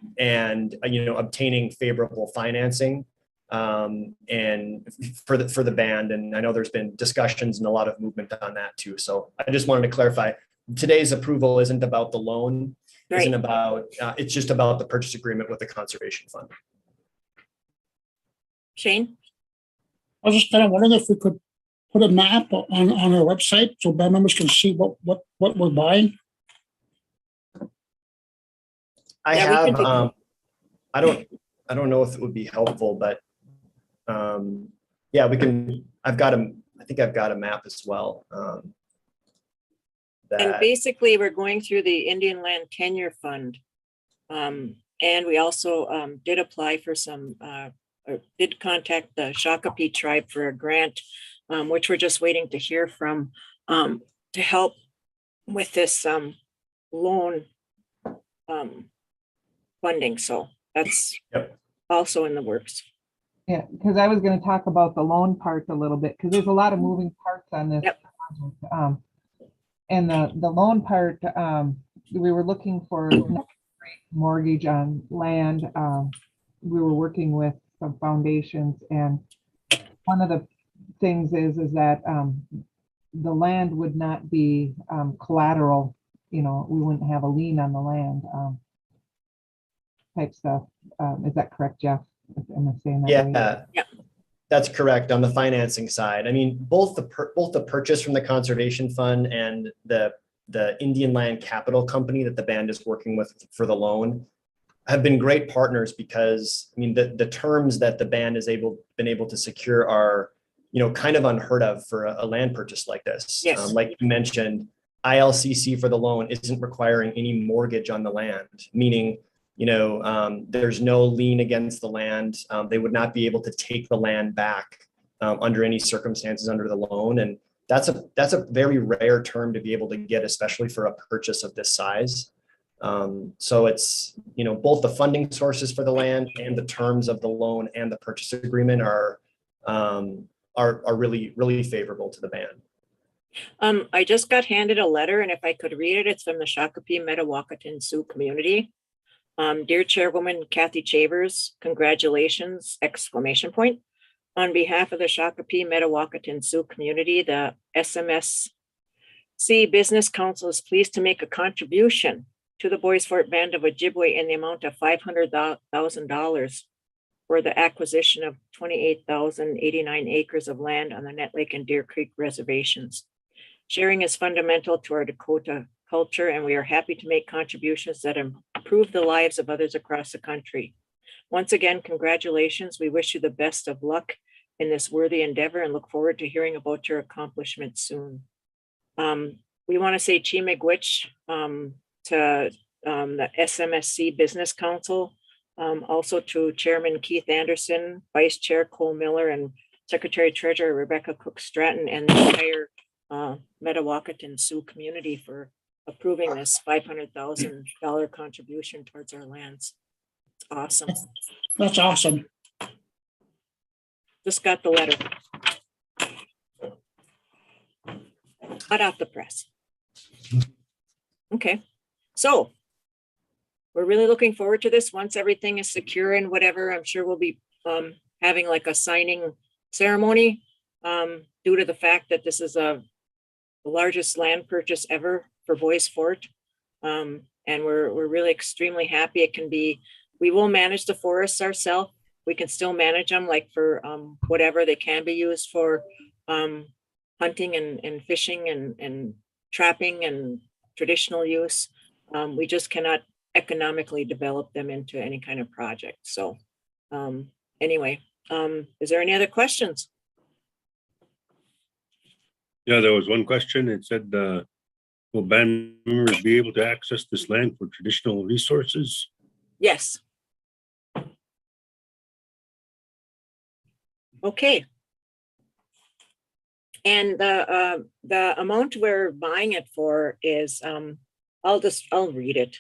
obtaining favorable financing and for the band. And I know there's been discussions and a lot of movement on that too. So I just wanted to clarify, today's approval isn't about the loan, isn't about, it's just about the purchase agreement with the conservation fund. Shane? I was just kind of wondering if we could put a map on our website so band members can see what we're buying. I have, I don't know if it would be helpful, but yeah, we can, I think I've got a map as well. And basically we're going through the Indian Land Tenure Fund. And we also did apply for some, or did contact the Shakopee tribe for a grant, which we're just waiting to hear from to help with this loan funding. So that's also in the works. Yeah, because I was going to talk about the loan part a little bit, because there's a lot of moving parts on this project. And the loan part, we were looking for mortgage on land. We were working with some foundations, and one of the things is that the land would not be collateral. We wouldn't have a lien on the land type stuff. Is that correct, Jeff? Am I saying that right? Yeah, that's correct on the financing side. I mean, both the purchase from the conservation fund and the Indian Land Capital Company that the band is working with for the loan have been great partners, because I mean the terms that the band has been able to secure are kind of unheard of for a land purchase like this. Yes. Like you mentioned, ILCC for the loan isn't requiring any mortgage on the land, meaning there's no lien against the land. They would not be able to take the land back under any circumstances under the loan. And that's a very rare term to be able to get, especially for a purchase of this size. So it's, both the funding sources for the land and the terms of the loan and the purchase agreement are really, really favorable to the band. I just got handed a letter, and if I could read it, it's from the Shakopee Metawakaton Sioux community. Dear Chairwoman Kathy Chavers, congratulations, exclamation point. On behalf of the Shakopee Metawakanton Sioux community, the SMSC Business Council is pleased to make a contribution to the Boys Fort Band of Ojibwe in the amount of $500,000 for the acquisition of 28,089 acres of land on the Net Lake and Deer Creek reservations. Sharing is fundamental to our Dakota culture, and we are happy to make contributions that improve the lives of others across the country. Once again, congratulations. We wish you the best of luck in this worthy endeavor and look forward to hearing about your accomplishments soon. We want to say Chimigwich to the SMSC Business Council, also to Chairman Keith Anderson, Vice Chair Cole Miller, and Secretary Treasurer Rebecca Cook Stratton, and the entire Metawakanton Sioux community for approving this $500,000 contribution towards our lands. It's awesome. That's awesome. Just got the letter. Hot off the press. Okay, so we're really looking forward to this. Once everything is secure and whatever, I'm sure we'll be having like a signing ceremony due to the fact that this is the largest land purchase ever for Boys Fort. And we're really extremely happy. It can be, we will manage the forests ourselves. We can still manage them like for whatever they can be used for, hunting and fishing and trapping and traditional use. We just cannot economically develop them into any kind of project. So anyway, is there any other questions? Yeah, there was one question. It said, will band members be able to access this land for traditional resources? Yes. Okay. And the amount we're buying it for is, I'll read it.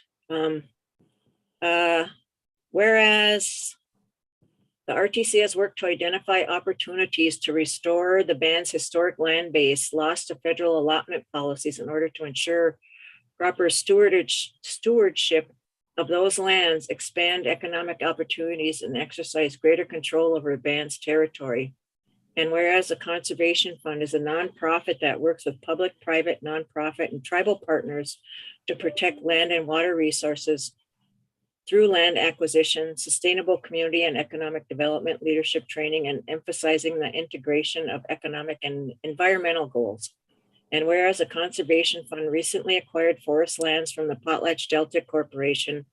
Whereas the RTC has worked to identify opportunities to restore the band's historic land base lost to federal allotment policies in order to ensure proper stewardship of those lands, expand economic opportunities, and exercise greater control over the band's territory. And whereas the Conservation Fund is a nonprofit that works with public, private, nonprofit, and tribal partners to protect land and water resources through land acquisition, sustainable community and economic development, leadership training, and emphasizing the integration of economic and environmental goals. And whereas the Conservation Fund recently acquired forest lands from the Potlatch Delta Corporation,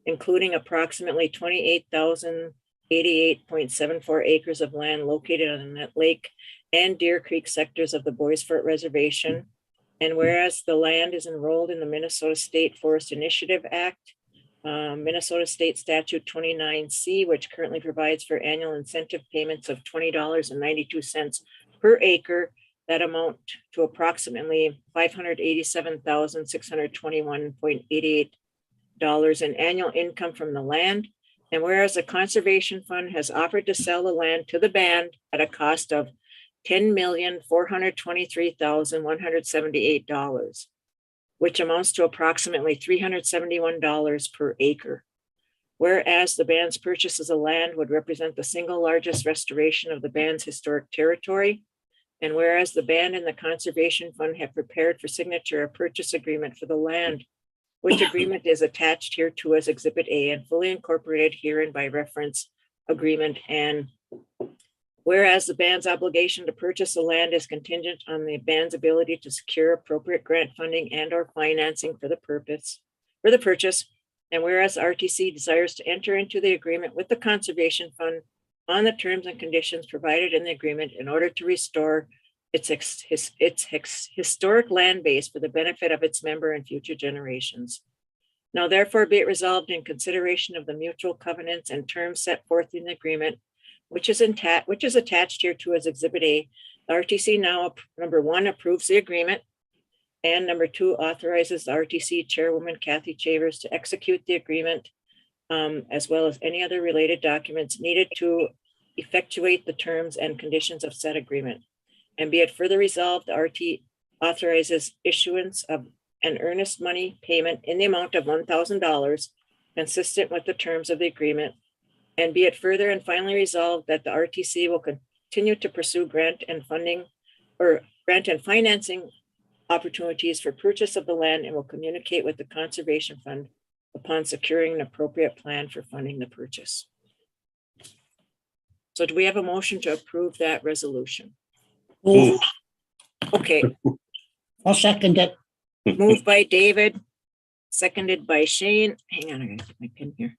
including approximately 28,088.74 acres of land located on the Net Lake and Deer Creek sectors of the Boys Fort Reservation. And whereas the land is enrolled in the Minnesota State Forest Initiative Act, Minnesota State Statute 29C, which currently provides for annual incentive payments of $20.92 per acre that amount to approximately $587,621.88 in annual income from the land. And whereas the Conservation Fund has offered to sell the land to the band at a cost of $10,423,178, which amounts to approximately $371 per acre. Whereas the band's purchases of land would represent the single largest restoration of the band's historic territory. And whereas the band and the Conservation Fund have prepared for signature a purchase agreement for the land, which agreement is attached here to as Exhibit A and fully incorporated herein by reference agreement. And whereas the band's obligation to purchase the land is contingent on the band's ability to secure appropriate grant funding and or financing for the purchase. And whereas RTC desires to enter into the agreement with the Conservation Fund on the terms and conditions provided in the agreement in order to restore its historic land base for the benefit of its member and future generations. Now therefore be it resolved in consideration of the mutual covenants and terms set forth in the agreement, which is attached here to as Exhibit A, the RTC now, number one, approves the agreement, and number two, authorizes the RTC Chairwoman Kathy Chavers to execute the agreement, as well as any other related documents needed to effectuate the terms and conditions of said agreement. And be it further resolved, the RT authorizes issuance of an earnest money payment in the amount of $1,000 consistent with the terms of the agreement. And be it further and finally resolved that the RTC will continue to pursue grant and financing opportunities for purchase of the land and will communicate with the Conservation Fund upon securing an appropriate plan for funding the purchase. So do we have a motion to approve that resolution? Move. Okay, I'll second it. moved by David, seconded by Shane. Hang on, I gotta get my pen here.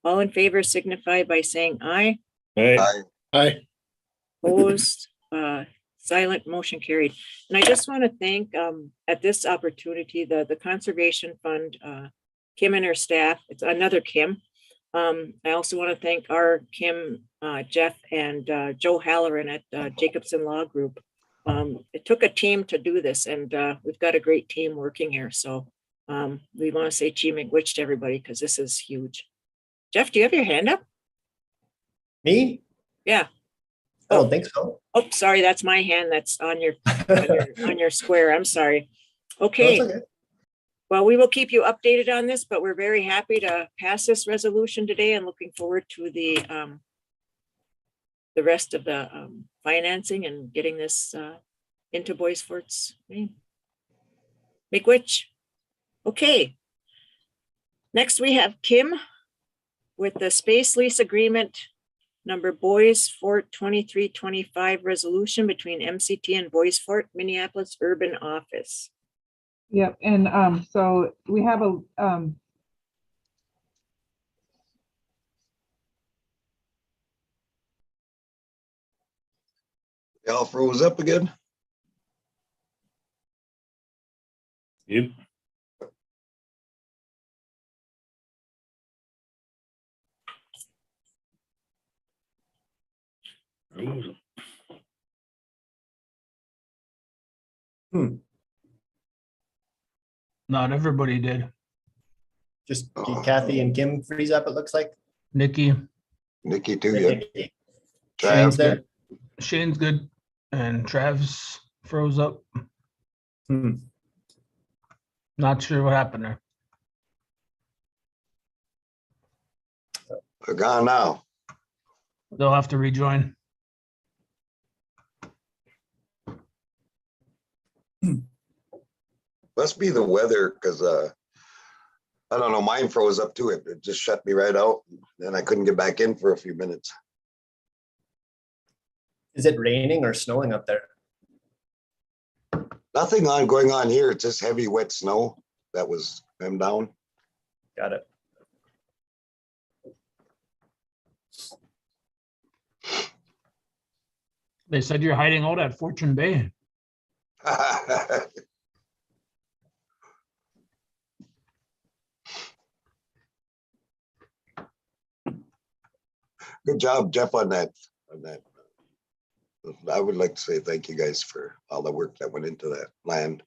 All in favor signify by saying aye. Aye. Aye. Opposed, silent, motion carried. And I just want to thank, at this opportunity, the Conservation Fund, Kim and her staff. It's another Kim. I also want to thank our Kim, Jeff, and Joe Halloran at Jacobson Law Group. It took a team to do this, and we've got a great team working here. So we want to say Chi McWitch to everybody because this is huge. Jeff, do you have your hand up? Me? Yeah. I don't think so. Oh, sorry, that's my hand that's on your on your square. I'm sorry. No, Okay. it's okay. Well, we will keep you updated on this, but we're very happy to pass this resolution today and looking forward to the rest of the financing and getting this into Bois Fort's name. McWitch. Okay. Next, we have Kim with the space lease agreement number Bois Fort 2325 resolution between MCT and Bois Fort, Minneapolis Urban Office. Yep, and so we have a Y'all froze up again? Yep. Not everybody did. Just Kathy and Kim freeze up, it looks like. Nikki, Nikki too, yeah. Nikki. Trav. Shane's there. Shane's good, and Travis froze up. Hmm. Not sure what happened there. They're gone now. They'll have to rejoin. Must be the weather, because I don't know, mine froze up too. It just shut me right out. Then I couldn't get back in for a few minutes. Is it raining or snowing up there? Nothing going on here. It's just heavy, wet snow that was come down. Got it. They said you're hiding out at Fortune Bay. Good job, Jeff, on that. I would like to say thank you guys for all the work that went into that land.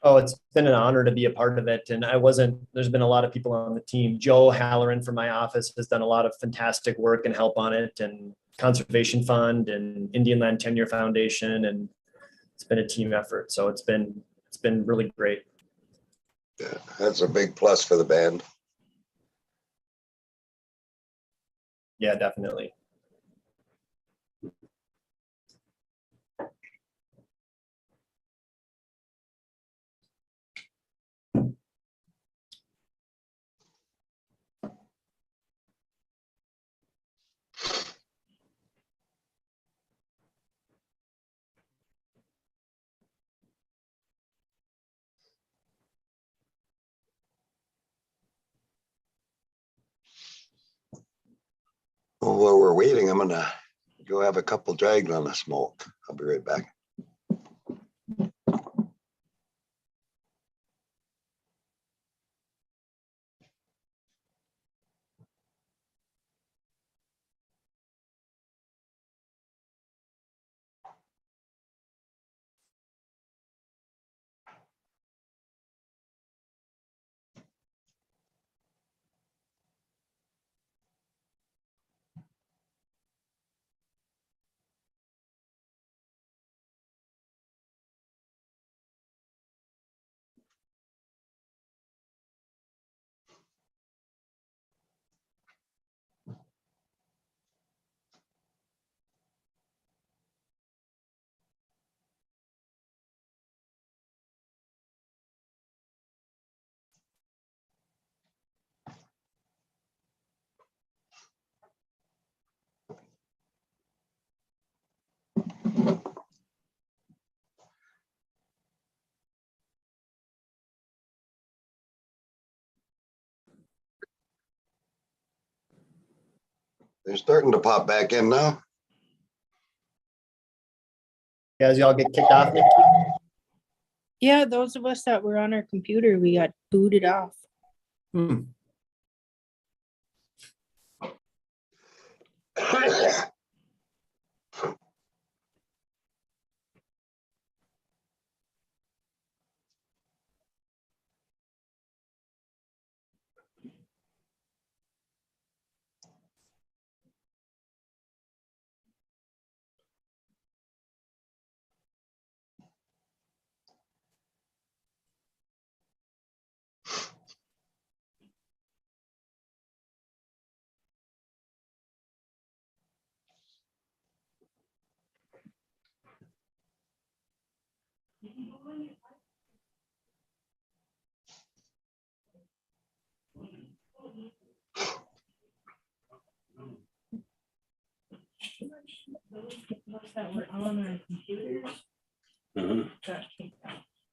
Oh, it's been an honor to be a part of it. And there's been a lot of people on the team. Joe Halloran from my office has done a lot of fantastic work and help on it, and Conservation Fund and Indian Land Tenure Foundation. And it's been a team effort. So it's been really great. Yeah, that's a big plus for the band. Yeah, definitely. Well, while we're waiting, I'm gonna go have a couple drags on the smoke. I'll be right back. They're starting to pop back in now. Guys, y'all get kicked off. Nikki? Yeah, those of us that were on our computer, we got booted off. Uh-huh.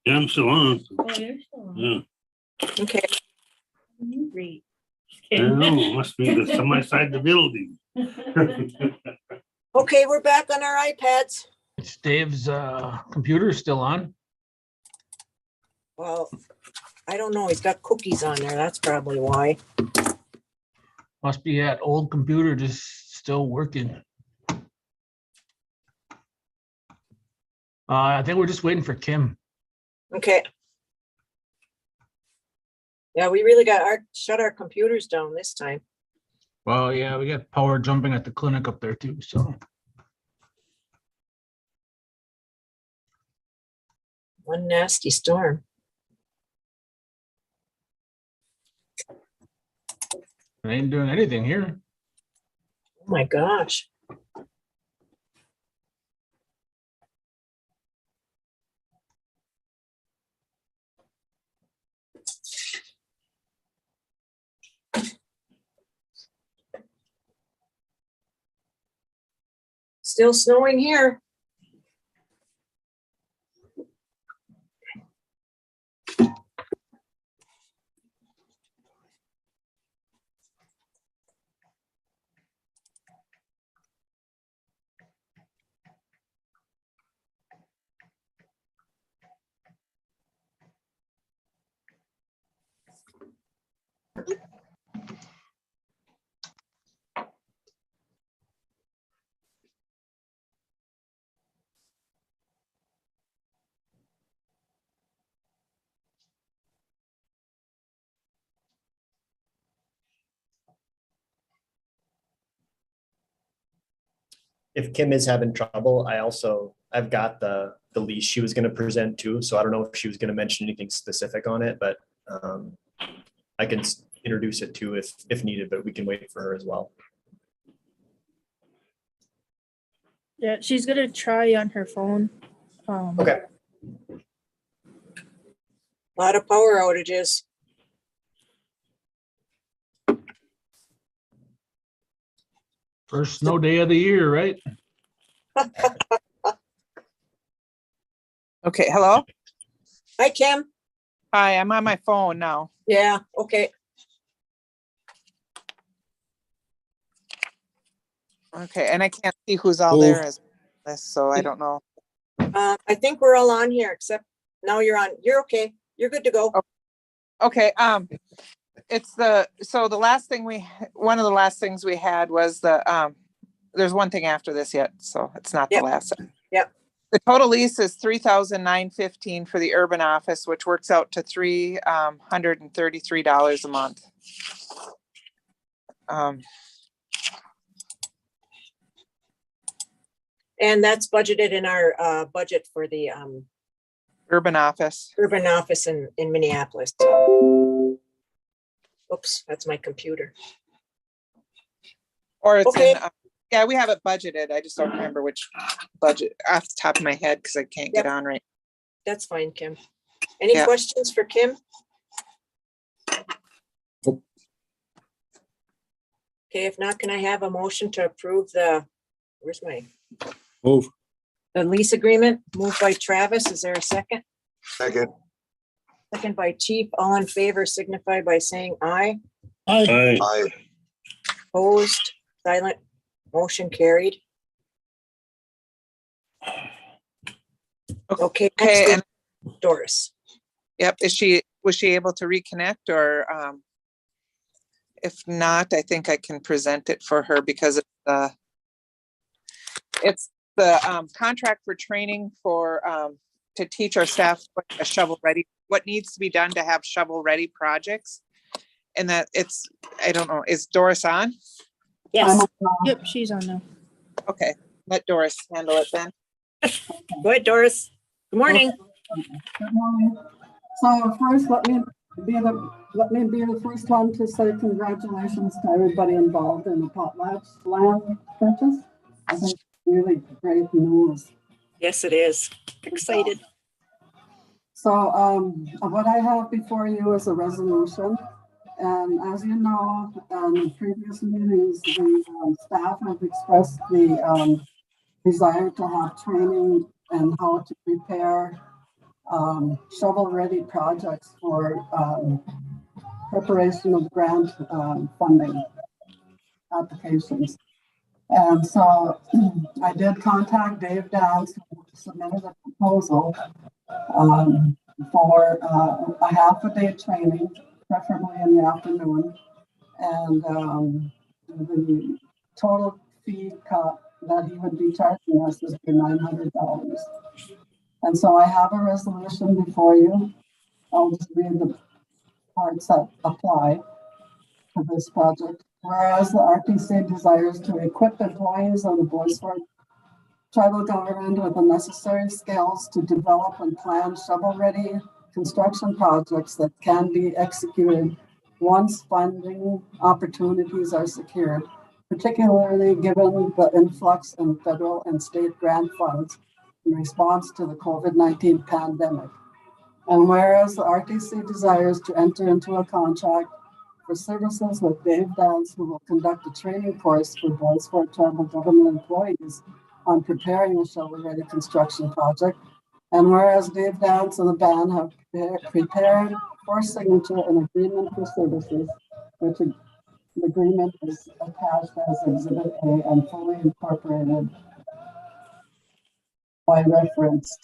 Yeah, I'm still on. Yeah. Okay. Great. I don't know, must be the semi side the building. Okay, we're back on our iPads. It's Dave's computer still on. Well, I don't know. He's got cookies on there. That's probably why. Must be that old computer just still working. I think we're just waiting for Kim. Okay. Yeah, we really got shut our computers down this time. Well, yeah, we got power jumping at the clinic up there too, so. One nasty storm. I ain't doing anything here. Oh my gosh. Still snowing here. If Kim is having trouble, I've got the lease she was gonna present too, so I don't know if she was gonna mention anything specific on it, but I can introduce it too if needed, but we can wait for her as well. Yeah, she's gonna try on her phone. Okay. A lot of power outages. First snow day of the year, right? Okay, hello? Hi, Kim. Hi, I'm on my phone now. Yeah, okay. Okay, and I can't see who's all there as this, so I don't know. I think we're all on here, except now you're on. You're okay. You're good to go. Okay, so the last thing one of the last things we had was there's one thing after this yet, so it's not the last. Yep. The total lease is $3,915 for the urban office, which works out to $333 a month. And that's budgeted in our budget for the urban office in Minneapolis. Oops, that's my computer. Or it's Okay. yeah, we have it budgeted. I just don't remember which budget off the top of my head because I can't get on right. That's fine, Kim. Any questions for Kim? Okay, if not, can I have a motion to approve the Move. the lease agreement? Moved by Travis. Is there a second? Second. Second by Chief. All in favor signify by saying aye. Aye. Aye. Opposed, Silent. Motion carried. Okay. Okay, next and is Doris. yep, was she able to reconnect or if not, I think I can present it for her because it's the contract for training for to teach our staff what a shovel ready, what needs to be done to have shovel ready projects. And that it's, I don't know, is Doris on? Yes. Yep, she's on now. Okay, let Doris handle it then. Go ahead, Doris. Good morning. Good morning. So first, let me be the first one to say congratulations to everybody involved in the potlatch land purchase. I think it's really great news. Yes, it is. Excited. So what I have before you is a resolution. And as you know, in previous meetings, the staff have expressed the desire to have training and how to prepare shovel-ready projects for preparation of grant funding applications. And so I did contact Dave Downs, who submitted a proposal for a half-a-day training, preferably in the afternoon. And the total fee that he would be charging us would be $900. And so I have a resolution before you. I'll just read the parts that apply to this project. Whereas the RTC desires to equip employees of the Bois Forte tribal government with the necessary skills to develop and plan shovel-ready construction projects that can be executed once funding opportunities are secured, particularly given the influx in federal and state grant funds in response to the COVID-19 pandemic. And whereas the RTC desires to enter into a contract for services with Dave Downs, who will conduct a training course for Bois Forte tribal government employees on preparing a shovel-ready construction project. And whereas Dave Downs and the band have prepared for signature an agreement for services, which the agreement is attached as Exhibit A and fully incorporated by reference.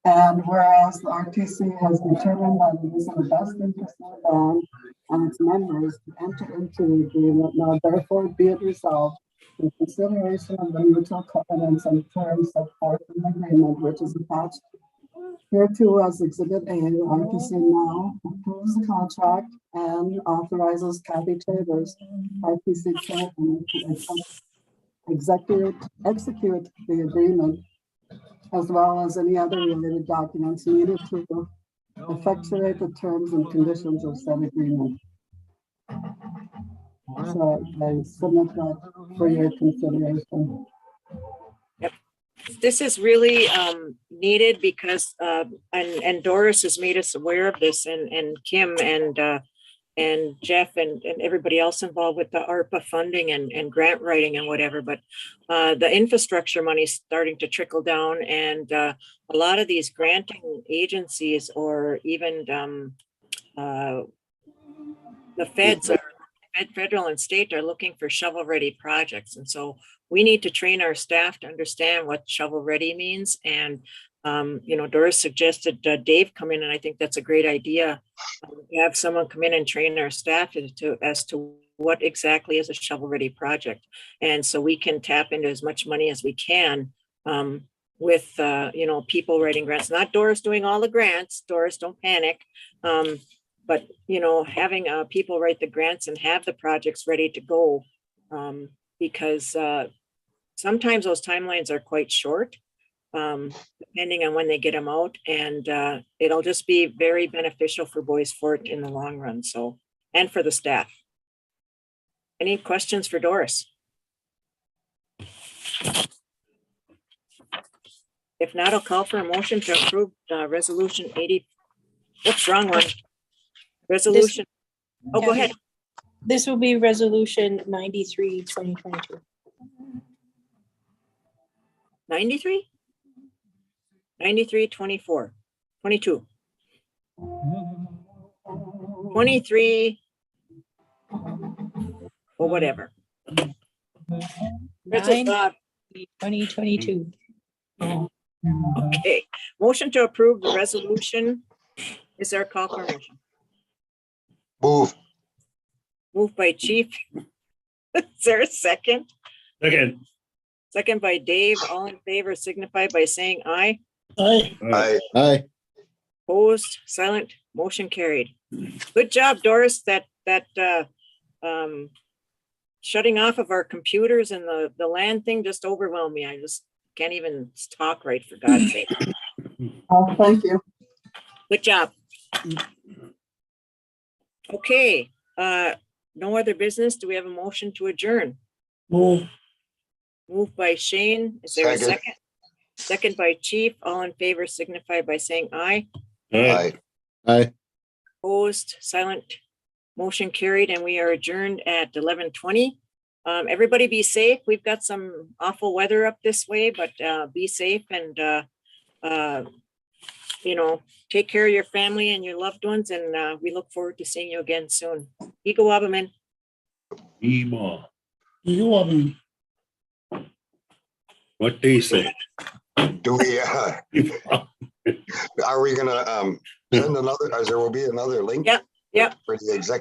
And whereas the RTC has determined that it is in the best interest of the band and its members to enter into the agreement, now therefore be it resolved in consideration of the mutual covenants and terms set forth in the agreement, which is attached hereto as Exhibit A, the RTC now approves the contract and authorizes Kathy Chambers, RTC chairman, to execute the agreement, as well as any other related documents needed to effectuate the terms and conditions of said agreement. So I submit that for your consideration. Yep. This is really needed because and Doris has made us aware of this, and Kim and Jeff and everybody else involved with the ARPA funding and grant writing and whatever, but the infrastructure money is starting to trickle down, and a lot of these granting agencies or even the feds federal and state are looking for shovel-ready projects. And so we need to train our staff to understand what shovel-ready means. And Doris suggested Dave come in, and I think that's a great idea. Have someone come in and train our staff as to what exactly is a shovel-ready project. And so we can tap into as much money as we can with, people writing grants. Not Doris doing all the grants. Doris, don't panic. But, having people write the grants and have the projects ready to go, because sometimes those timelines are quite short, depending on when they get them out. And it'll just be very beneficial for Bois Forte in the long run. So, and for the staff. Any questions for Doris? If not, I'll call for a motion to approve resolution 80. What's wrong one? Resolution. Go ahead. This will be resolution 93, 2022. 93? 93, 24, 22. 23, or whatever. Princess Bob, 2022. okay. Motion to approve the resolution. Is there a call for motion? Move. Moved by Chief. Is there a second? Second. Second by Dave. All in favor signify by saying aye. Aye. Aye. Opposed, silent, motion carried. Good job, Doris, that shutting off of our computers and the land thing just overwhelmed me. I just can't even talk right, for God's sake. Oh, thank you. Good job. Okay, no other business. Do we have a motion to adjourn? Move. Moved by Shane. Is there a Second. second? Second by Chief. All in favor signify by saying aye. Aye. Aye. Opposed, silent, motion carried, and we are adjourned at 11:20. Everybody be safe. We've got some awful weather up this way, but be safe and take care of your family and your loved ones, and we look forward to seeing you again soon. Ego Wabaman. Ema. You want me? What they say. Do we, are we gonna, send another, there will be another link? Yep. For the executive